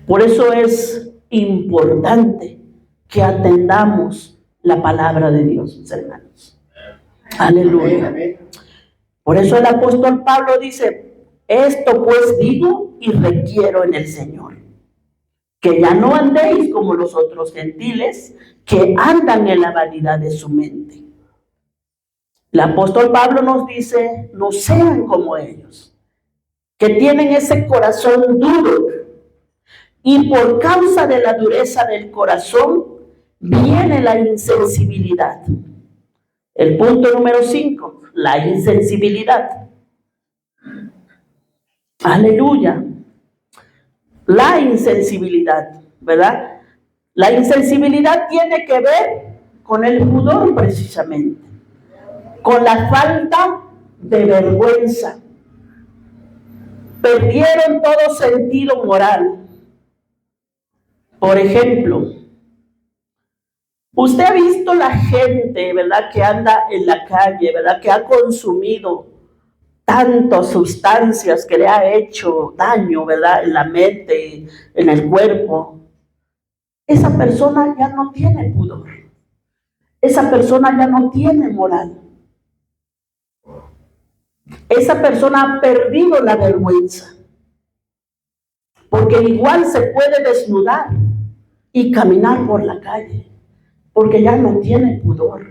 Por eso es importante que atendamos la palabra de Dios, hermanos. Aleluya. Por eso el apóstol Pablo dice, esto pues digo y requiero en el Señor, que ya no andéis como los otros gentiles que andan en la vanidad de su mente. El apóstol Pablo nos dice, no sean como ellos, que tienen ese corazón duro, y por causa de la dureza del corazón viene la insensibilidad. El punto número 5, la insensibilidad. Aleluya. La insensibilidad, ¿verdad? La insensibilidad tiene que ver con el pudor precisamente, con la falta de vergüenza. Perdieron todo sentido moral. Por ejemplo, usted ha visto la gente, ¿verdad?, que anda en la calle, ¿verdad?, que ha consumido tantas sustancias que le ha hecho daño, ¿verdad?, en la mente, en el cuerpo. Esa persona ya no tiene pudor. Esa persona ya no tiene moral. Esa persona ha perdido la vergüenza. Porque igual se puede desnudar y caminar por la calle. Porque ya no tiene pudor.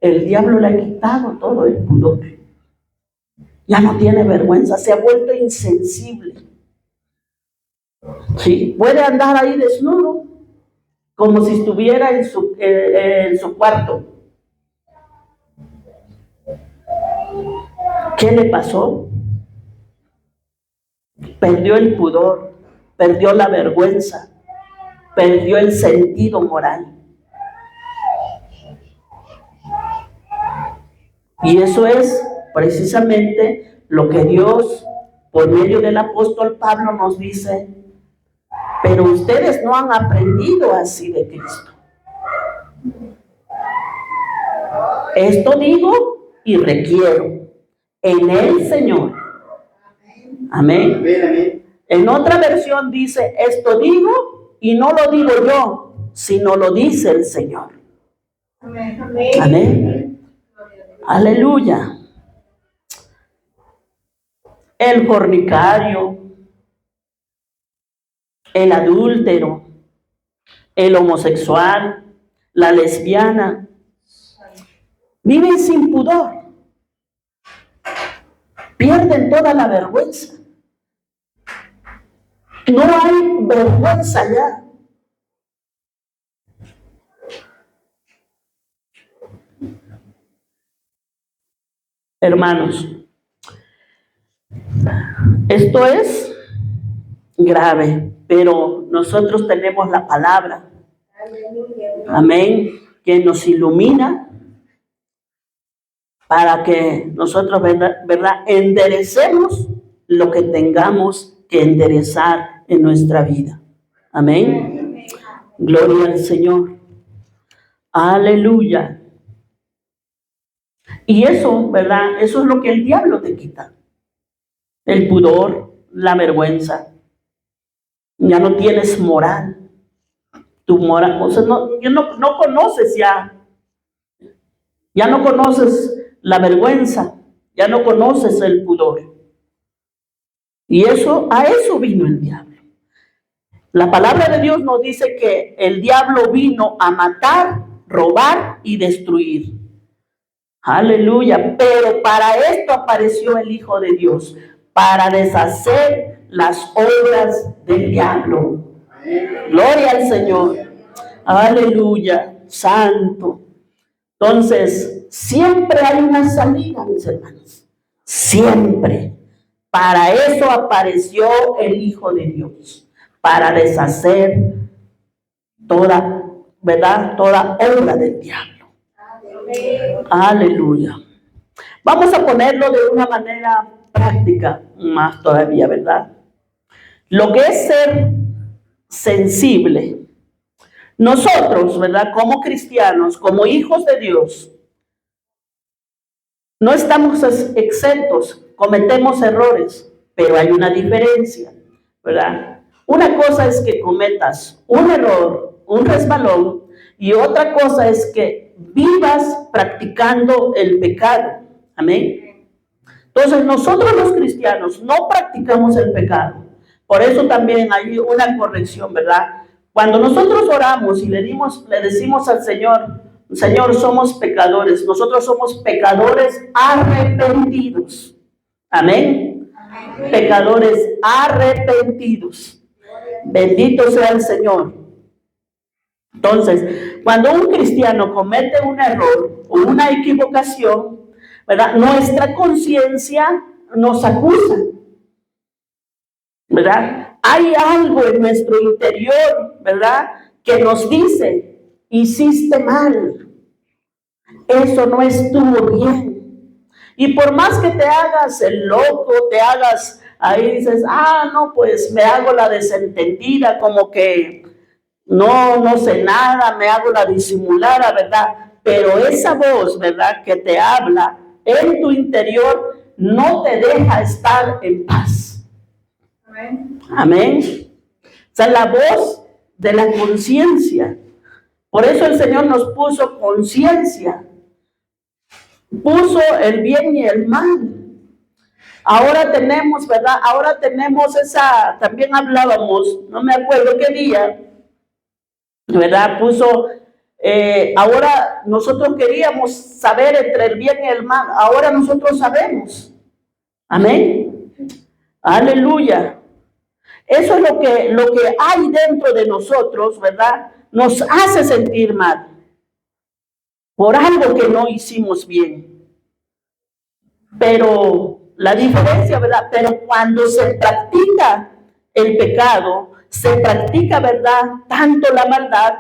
El diablo le ha quitado todo el pudor. Ya no tiene vergüenza, se ha vuelto insensible. Sí, puede andar ahí desnudo, como si estuviera en su cuarto. ¿Qué le pasó? Perdió el pudor, perdió la vergüenza, perdió el sentido moral. Y eso es precisamente lo que Dios, por medio del apóstol Pablo, nos dice: pero ustedes no han aprendido así de Cristo. Esto digo y requiero en el Señor. Amén. En otra versión dice: esto digo y no lo digo yo, sino lo dice el Señor. Amén. Aleluya. El fornicario, el adúltero, el homosexual, la lesbiana, viven sin pudor, pierden toda la vergüenza. No hay vergüenza ya. Hermanos, esto es grave, pero nosotros tenemos la palabra. Amén. Que nos ilumina para que nosotros, ¿verdad?, enderecemos lo que tengamos que enderezar en nuestra vida. Amén. Gloria al Señor. Aleluya. Y eso, ¿verdad?, eso es lo que el diablo te quita. El pudor, la vergüenza. Ya no tienes moral. Tu moral, o sea, no conoces ya. Ya no conoces la vergüenza. Ya no conoces el pudor. Y a eso vino el diablo. La palabra de Dios nos dice que el diablo vino a matar, robar y destruir. Aleluya. Pero para esto apareció el Hijo de Dios, para deshacer las obras del diablo. Gloria al Señor. Aleluya. Santo. Entonces, siempre hay una salida, mis hermanos. Siempre. Para eso apareció el Hijo de Dios, para deshacer toda, ¿verdad?, toda obra del diablo. Aleluya. Vamos a ponerlo de una manera práctica más todavía, ¿verdad? Lo que es ser sensible. Nosotros, ¿verdad?, como cristianos, como hijos de Dios, no estamos exentos, cometemos errores, pero hay una diferencia, ¿verdad? Una cosa es que cometas un error, un resbalón, y otra cosa es que vivas practicando el pecado. Amén. Entonces, nosotros los cristianos no practicamos el pecado. Por eso también hay una corrección, ¿verdad? Cuando nosotros oramos y le decimos al Señor, Señor, somos pecadores, nosotros somos pecadores arrepentidos. Amén. Amén. Pecadores arrepentidos. Bendito sea el Señor. Entonces, cuando un cristiano comete un error o una equivocación, ¿verdad? Nuestra conciencia nos acusa, ¿verdad? Hay algo en nuestro interior, ¿verdad? Que nos dice, hiciste mal, eso no estuvo bien. Y por más que te hagas el loco, te hagas, ahí dices, no, pues me hago la desentendida, como que no sé nada, me hago la disimulada, ¿verdad? Pero esa voz, ¿verdad?, que te habla en tu interior, no te deja estar en paz. Amén. Amén. O sea, la voz de la conciencia. Por eso el Señor nos puso conciencia. Puso el bien y el mal. Ahora tenemos, ¿verdad? Ahora tenemos también hablábamos, no me acuerdo qué día, ¿verdad? Puso, ahora nosotros queríamos saber entre el bien y el mal, ahora nosotros sabemos. Amén. Aleluya. Eso es lo que hay dentro de nosotros, ¿verdad? Nos hace sentir mal por algo que no hicimos bien. Pero la diferencia, ¿verdad? Pero cuando se practica el pecado, se practica, ¿verdad?, tanto la maldad,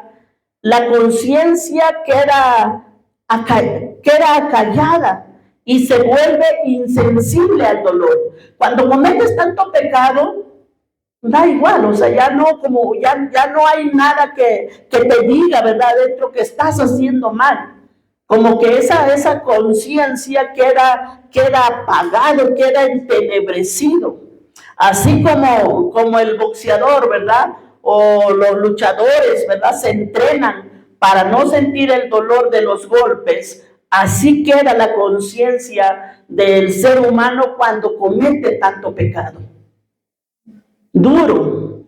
la conciencia queda acallada y se vuelve insensible al dolor. Cuando cometes tanto pecado, da igual, o sea, ya no hay nada que te diga, ¿verdad?, dentro que estás haciendo mal. Como que esa conciencia queda apagado, queda entenebrecido. Así como el boxeador, ¿verdad?, o los luchadores, ¿verdad?, se entrenan para no sentir el dolor de los golpes. Así queda la conciencia del ser humano cuando comete tanto pecado. Duro.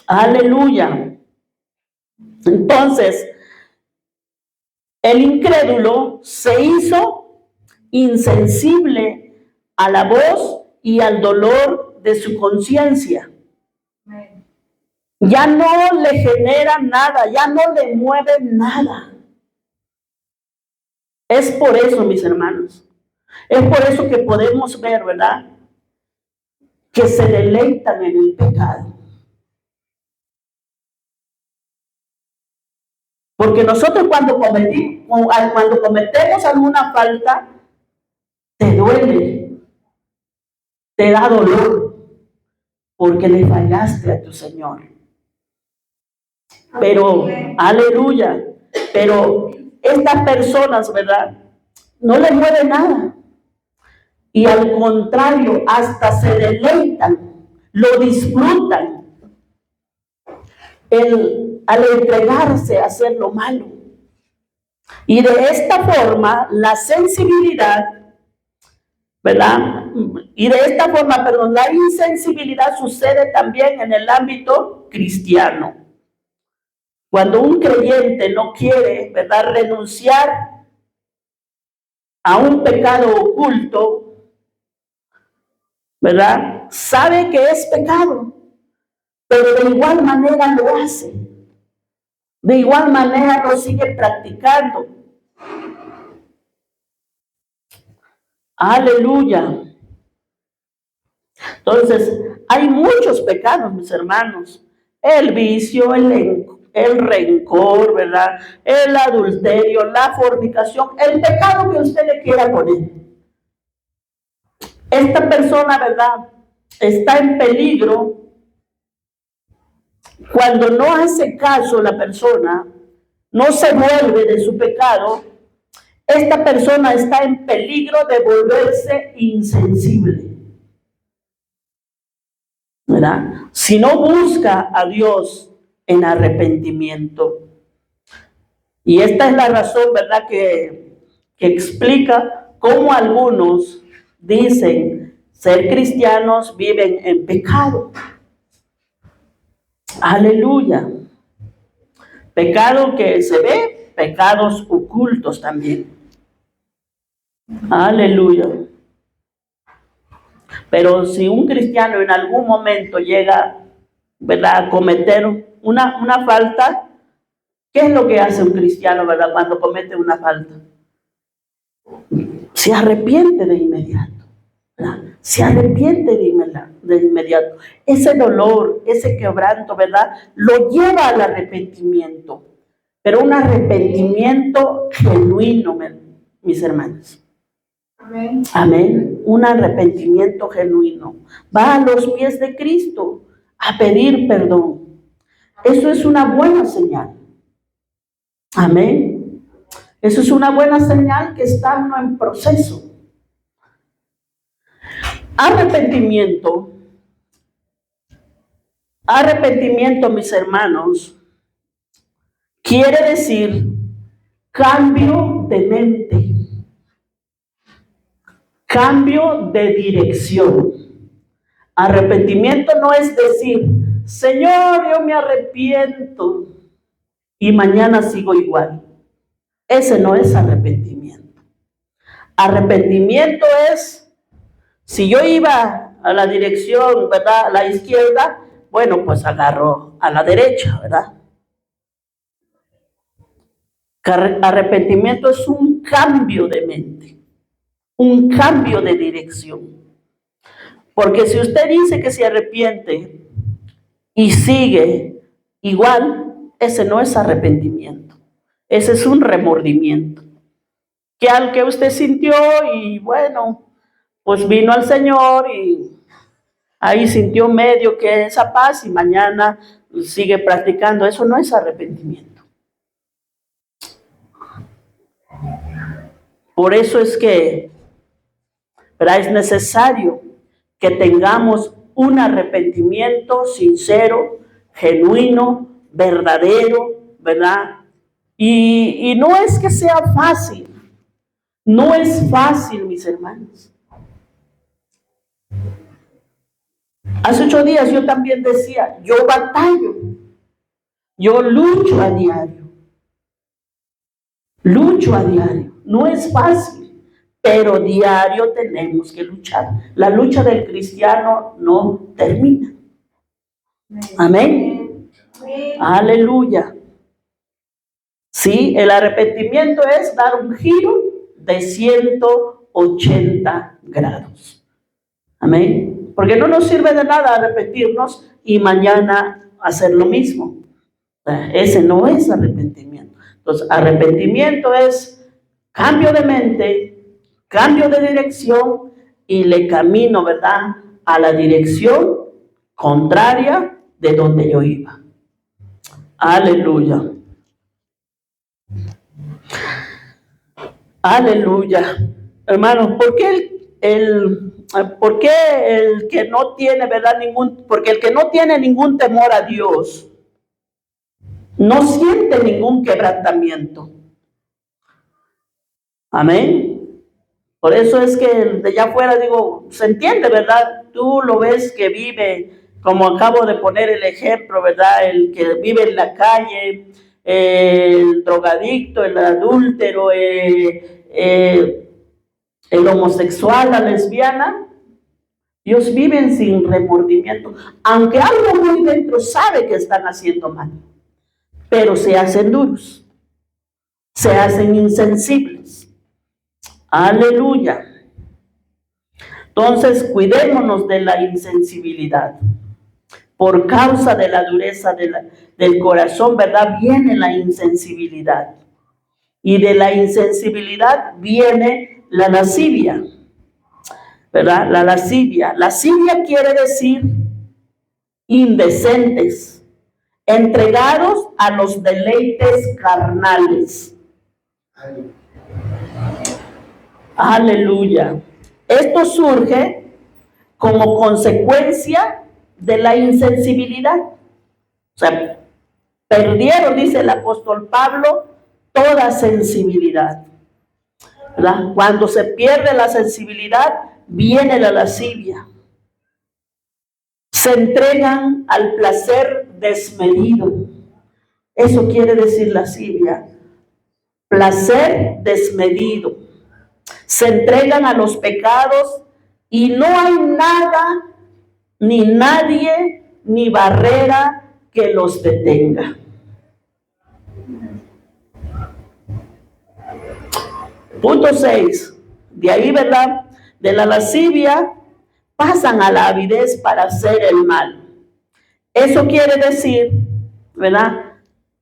Aleluya. Entonces, el incrédulo se hizo insensible a la voz y al dolor de su conciencia. Ya no le genera nada, ya no le mueve nada. Es por eso, mis hermanos, es por eso que podemos ver, ¿verdad?, que se deleitan en el pecado. Porque nosotros cuando cometemos alguna falta, te duele, te da dolor, porque le fallaste a tu Señor. Pero, aleluya, pero estas personas, ¿verdad?, no les mueve nada. Y al contrario, hasta se deleitan, lo disfrutan, al entregarse a hacer lo malo. Y de esta forma, la sensibilidad, ¿verdad? Y de esta forma, perdón, la insensibilidad sucede también en el ámbito cristiano. Cuando un creyente no quiere, ¿verdad?, renunciar a un pecado oculto, ¿verdad?, sabe que es pecado, pero de igual manera lo hace. De igual manera lo sigue practicando. Aleluya. Entonces, hay muchos pecados, mis hermanos. El vicio, el rencor, ¿verdad?, el adulterio, la fornicación, el pecado que usted le quiera poner. Esta persona, ¿verdad?, está en peligro cuando no hace caso la persona, no se vuelve de su pecado. Esta persona está en peligro de volverse insensible, ¿verdad?, si no busca a Dios en arrepentimiento. Y esta es la razón, ¿verdad?, que explica cómo algunos dicen ser cristianos, viven en pecado. Aleluya. Pecado que se ve, pecados ocultos también. Aleluya. Pero si un cristiano en algún momento llega, ¿verdad?, a cometer una falta, ¿qué es lo que hace un cristiano, verdad, cuando comete una falta? Se arrepiente de inmediato, ¿verdad? Se arrepiente de inmediato. Ese dolor, ese quebranto, ¿verdad?, lo lleva al arrepentimiento, pero un arrepentimiento genuino, mis hermanos. Amén. Amén. Un arrepentimiento genuino. Va a los pies de Cristo a pedir perdón. Eso es una buena señal. Amén. Eso es una buena señal que está uno en proceso. Arrepentimiento, mis hermanos, quiere decir cambio de mente, cambio de dirección. Arrepentimiento no es decir, Señor, yo me arrepiento y mañana sigo igual. Ese no es arrepentimiento. Arrepentimiento es, si yo iba a la dirección, ¿verdad?, a la izquierda, bueno, pues agarro a la derecha, ¿verdad? Arrepentimiento es un cambio de mente, un cambio de dirección. Porque si usted dice que se arrepiente y sigue igual, ese no es arrepentimiento. Ese es un remordimiento. Que al que usted sintió y bueno, pues vino al Señor y ahí sintió medio que esa paz y mañana sigue practicando. Eso no es arrepentimiento. Por eso es que, ¿verdad?, es necesario que tengamos un arrepentimiento sincero, genuino, verdadero, ¿verdad? Y no es que sea fácil, no es fácil, mis hermanos. Hace 8 días yo también decía, yo batallo, yo lucho a diario, no es fácil, pero diario tenemos que luchar. La lucha del cristiano no termina. Amén. Aleluya. Sí, el arrepentimiento es dar un giro de 180 grados. Amén. Porque no nos sirve de nada arrepentirnos y mañana hacer lo mismo. Ese no es arrepentimiento. Entonces, arrepentimiento es cambio de mente, cambio de dirección y le camino, ¿verdad?, a la dirección contraria de donde yo iba. Aleluya. Aleluya. Hermanos, ¿por qué el que no tiene, ¿verdad?, porque el que no tiene ningún temor a Dios no siente ningún quebrantamiento? Amén. Por eso es que de allá afuera, digo, se entiende, ¿verdad? Tú lo ves que vive, como acabo de poner el ejemplo, ¿verdad?, el que vive en la calle, el drogadicto, el adúltero, el homosexual, la lesbiana. Ellos viven sin remordimiento, aunque algo muy dentro sabe que están haciendo mal, pero se hacen duros, se hacen insensibles. Aleluya. Entonces, cuidémonos de la insensibilidad. Por causa de la dureza del corazón, ¿verdad?, viene la insensibilidad. Y de la insensibilidad viene la lascivia, ¿verdad? La lascivia. Lascivia quiere decir indecentes, entregados a los deleites carnales. Aleluya. Esto surge como consecuencia de la insensibilidad. O sea, perdieron, dice el apóstol Pablo, toda sensibilidad, ¿verdad? Cuando se pierde la sensibilidad, viene la lascivia. Se entregan al placer desmedido. Eso quiere decir lascivia. Placer desmedido. Se entregan a los pecados y no hay nada, ni nadie, ni barrera que los detenga. Punto 6. De ahí, ¿verdad? De la lascivia pasan a la avidez para hacer el mal. Eso quiere decir, ¿verdad?,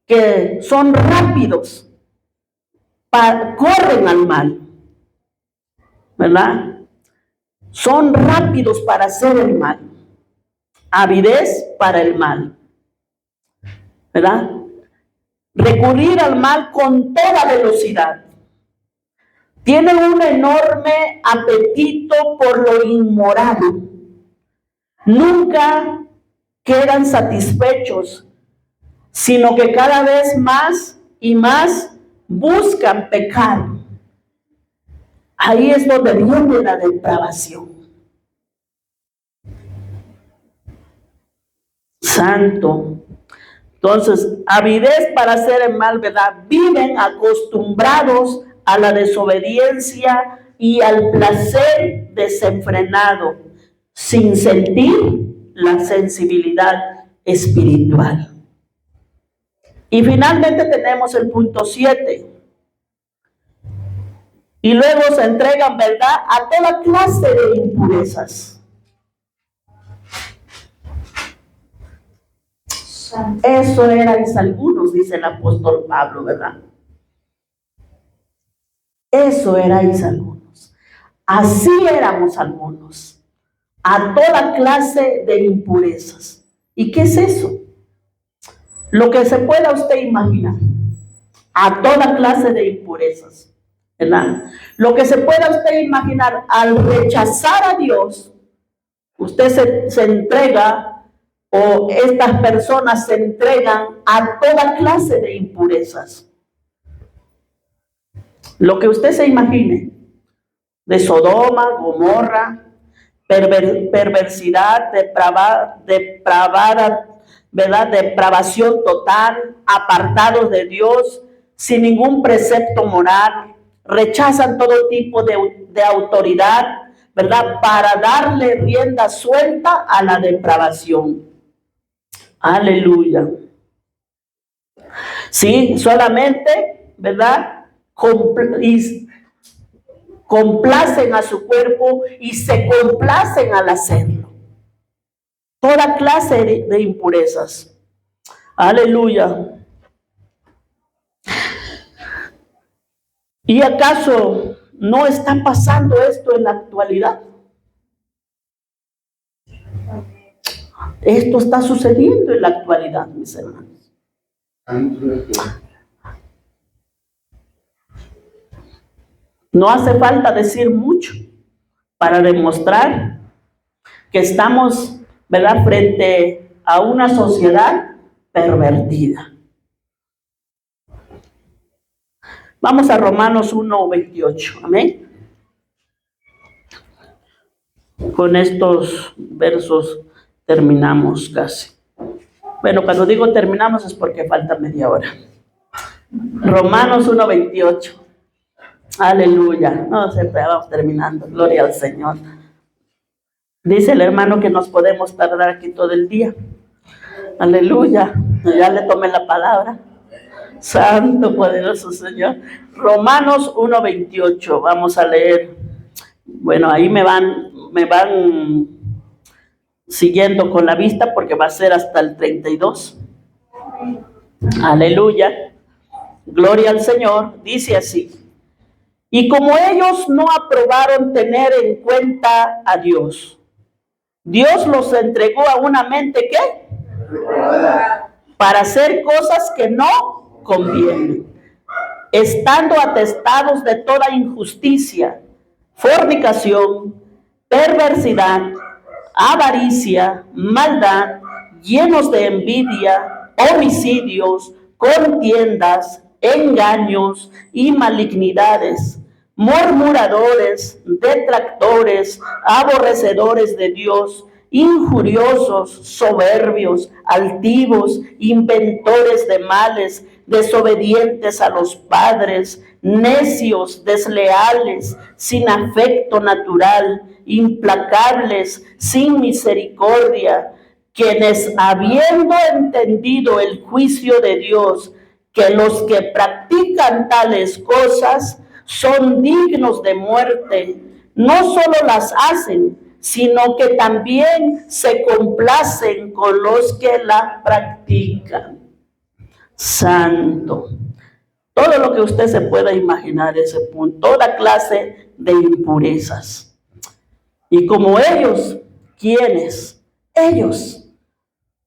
que son rápidos, corren al mal, ¿verdad? Son rápidos para hacer el mal. Avidez para el mal, ¿verdad? Recurrir al mal con toda velocidad. Tienen un enorme apetito por lo inmoral. Nunca quedan satisfechos, sino que cada vez más y más buscan pecar. Ahí es donde viene la depravación. Santo. Entonces, avidez para hacer el mal, ¿verdad? Viven acostumbrados a la desobediencia y al placer desenfrenado, sin sentir la sensibilidad espiritual. Y finalmente tenemos el punto 7. Y luego se entregan, ¿verdad?, a toda clase de impurezas. Eso erais algunos, dice el apóstol Pablo, ¿verdad? Eso erais algunos. Así éramos algunos. A toda clase de impurezas. ¿Y qué es eso? Lo que se pueda usted imaginar. A toda clase de impurezas, ¿verdad? Lo que se pueda usted imaginar. Al rechazar a Dios, usted se entrega, o estas personas se entregan a toda clase de impurezas. Lo que usted se imagine, de Sodoma, Gomorra, perversidad, depravada, ¿verdad?, depravación total, apartados de Dios, sin ningún precepto moral, rechazan todo tipo de autoridad, ¿verdad?, para darle rienda suelta a la depravación. Aleluya. Sí, solamente, ¿verdad?, complacen a su cuerpo y se complacen al hacerlo. Toda clase de impurezas. Aleluya. ¿Y acaso no está pasando esto en la actualidad? Esto está sucediendo en la actualidad, mis hermanos. No hace falta decir mucho para demostrar que estamos, ¿verdad?, frente a una sociedad pervertida. Vamos a Romanos 1:28. Amén. Con estos versos terminamos casi. Bueno, cuando digo terminamos es porque falta media hora. Romanos 1:28. Aleluya. No, siempre vamos terminando. Gloria al Señor. Dice el hermano que nos podemos tardar aquí todo el día. Aleluya. Ya le tomé la palabra. Santo, poderoso Señor. Romanos 1:28. Vamos a leer. Bueno, ahí me van siguiendo con la vista porque va a ser hasta el 32. Aleluya. Gloria al Señor. Dice así. Y como ellos no aprobaron tener en cuenta a Dios, Dios los entregó a una mente, ¿qué? Para hacer cosas que no convienen, estando atestados de toda injusticia, fornicación, perversidad, avaricia, maldad, llenos de envidia, homicidios, contiendas, engaños y malignidades, murmuradores, detractores, aborrecedores de Dios, injuriosos, soberbios, altivos, inventores de males, desobedientes a los padres, necios, desleales, sin afecto natural, implacables, sin misericordia, quienes habiendo entendido el juicio de Dios, que los que practican tales cosas son dignos de muerte, no solo las hacen, sino que también se complacen con los que la practican. Santo. Todo lo que usted se pueda imaginar ese punto, toda clase de impurezas. Y como ellos, ¿quiénes? Ellos,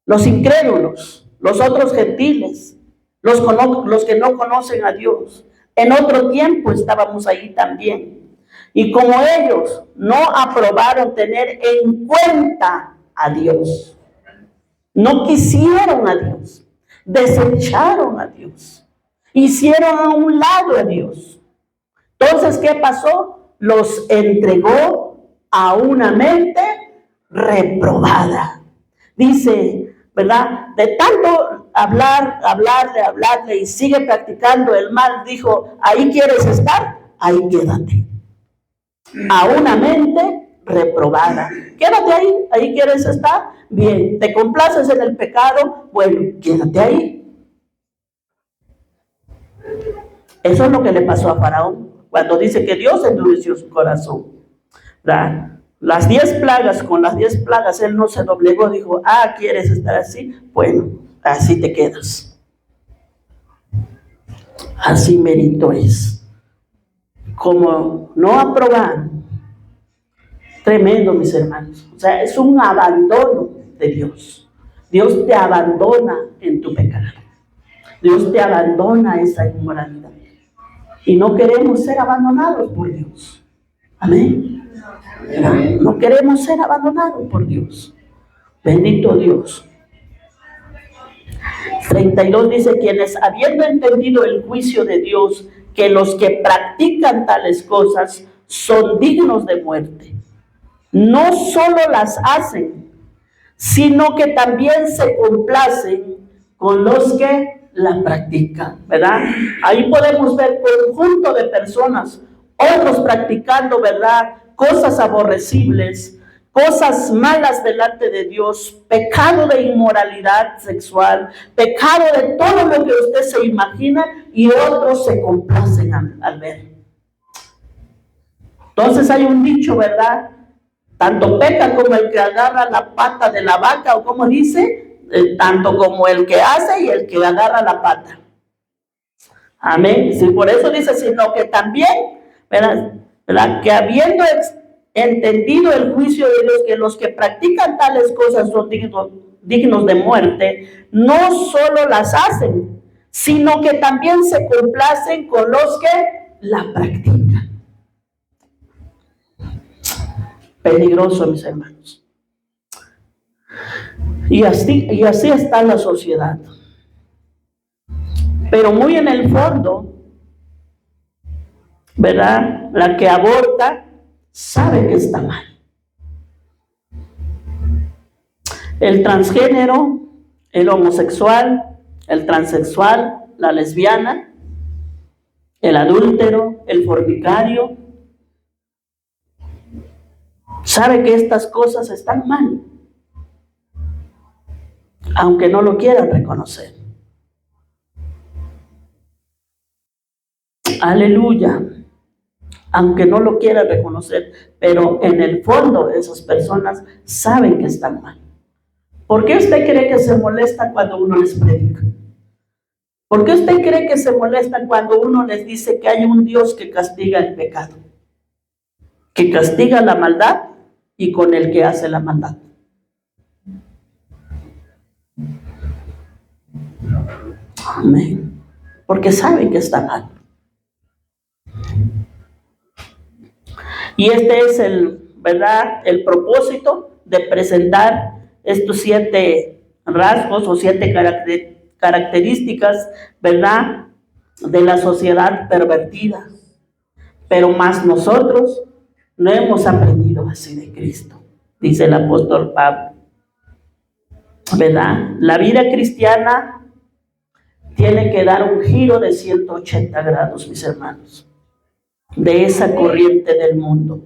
los incrédulos, los otros gentiles, los que no conocen a Dios. En otro tiempo estábamos ahí también. Y como ellos no aprobaron tener en cuenta a Dios, no quisieron a Dios, desecharon a Dios, hicieron a un lado a Dios. Entonces, ¿qué pasó? Los entregó a una mente reprobada. Dice, ¿verdad? De tanto hablarle y sigue practicando el mal, dijo, ahí quieres estar, ahí quédate. A una mente reprobada. Quédate ahí quieres estar, bien. ¿Te complaces en el pecado? Bueno, quédate ahí. Eso es lo que le pasó a Faraón cuando dice que Dios endureció su corazón. ¿Verdad? Las 10 plagas, con las 10 plagas él no se doblegó, dijo, ¿quieres estar así? Bueno, así te quedas. Así merito es. Como no aprobaron, tremendo, mis hermanos. O sea, es un abandono de Dios. Dios te abandona en tu pecado. Dios te abandona esa inmoralidad. Y no queremos ser abandonados por Dios. Amén. No queremos ser abandonados por Dios. Bendito Dios. 32 dice, quienes habiendo entendido el juicio de Dios, que los que practican tales cosas son dignos de muerte, no solo las hacen, sino que también se complacen con los que la practican, ¿verdad? Ahí podemos ver conjunto de personas, otros practicando, ¿verdad?, cosas aborrecibles, cosas malas delante de Dios, pecado de inmoralidad sexual, pecado de todo lo que usted se imagina, y otros se complacen al ver. Entonces hay un dicho, ¿verdad? Tanto peca como el que agarra la pata de la vaca, o como dice, tanto como el que hace y el que agarra la pata. Amén. Sí, por eso dice, sino que también, ¿verdad? Que habiendo entendido el juicio de Dios, que los que practican tales cosas son dignos de muerte, no solo las hacen, sino que también se complacen con los que la practican. Peligroso, mis hermanos. Y así está la sociedad. Pero muy en el fondo, ¿verdad?, la que aborta sabe que está mal. El transgénero, el homosexual, el transexual, la lesbiana, el adúltero, el fornicario, sabe que estas cosas están mal, aunque no lo quieran reconocer. Aleluya. Aunque no lo quieran reconocer, pero en el fondo esas personas saben que están mal. ¿Por qué usted cree que se molesta cuando uno les predica? ¿Por qué usted cree que se molestan cuando uno les dice que hay un Dios que castiga el pecado, que castiga la maldad y con el que hace la maldad? Amén. Porque saben que está mal. Y este es el propósito de presentar estos 7 rasgos o 7 características, ¿verdad?, de la sociedad pervertida. Pero más nosotros no hemos aprendido así de Cristo. dice el apóstol Pablo. ¿Verdad? La vida cristiana tiene que dar un giro de 180 grados, mis hermanos, de esa corriente del mundo.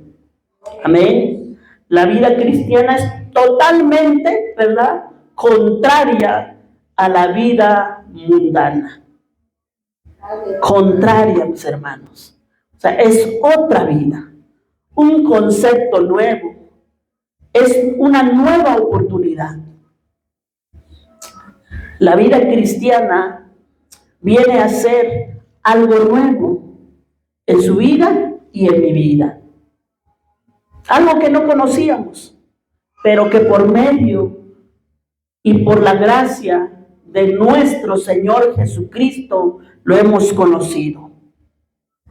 Amén. La vida cristiana es totalmente, ¿verdad?, contraria a la vida mundana. Contraria, mis hermanos. O sea, es otra vida, un concepto nuevo, es una nueva oportunidad. La vida cristiana viene a ser algo nuevo en su vida y en mi vida. Algo que no conocíamos, pero que por medio y por la gracia de nuestro Señor Jesucristo lo hemos conocido.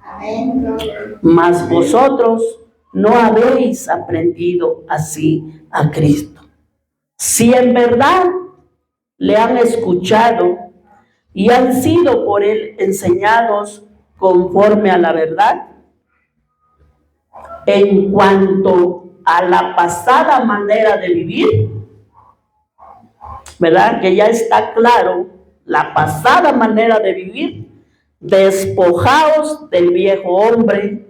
Amén. Mas vosotros no habéis aprendido así a Cristo. Si en verdad le han escuchado y han sido por él enseñados conforme a la verdad, en cuanto a la pasada manera de vivir, ¿verdad? Que ya está claro, la pasada manera de vivir, despojaos del viejo hombre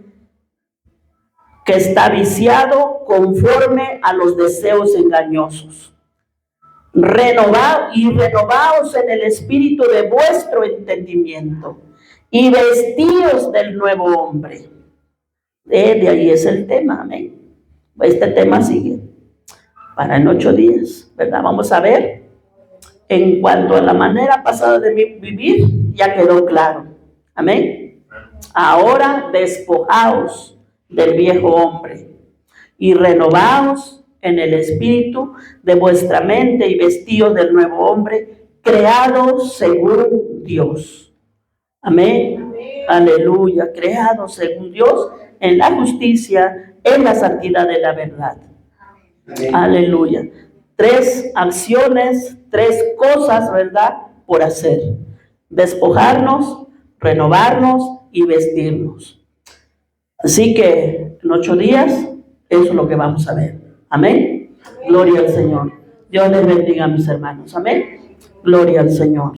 que está viciado conforme a los deseos engañosos. Renovaos en el espíritu de vuestro entendimiento y vestíos del nuevo hombre. De ahí es el tema, amén. Este tema sigue para en 8 días, ¿verdad? Vamos a ver, en cuanto a la manera pasada de vivir, ya quedó claro, amén. Ahora despojaos del viejo hombre y renovaos en el espíritu de vuestra mente y vestíos del nuevo hombre, creado según Dios. Amén. Amén. Aleluya. Creado según Dios en la justicia, en la santidad de la verdad. Amén. Aleluya. 3 acciones, 3 cosas, ¿verdad?, por hacer. Despojarnos, renovarnos y vestirnos. Así que en 8 días, eso es lo que vamos a ver. Amén. Gloria al Señor. Dios les bendiga, mis hermanos. Amén. Gloria al Señor.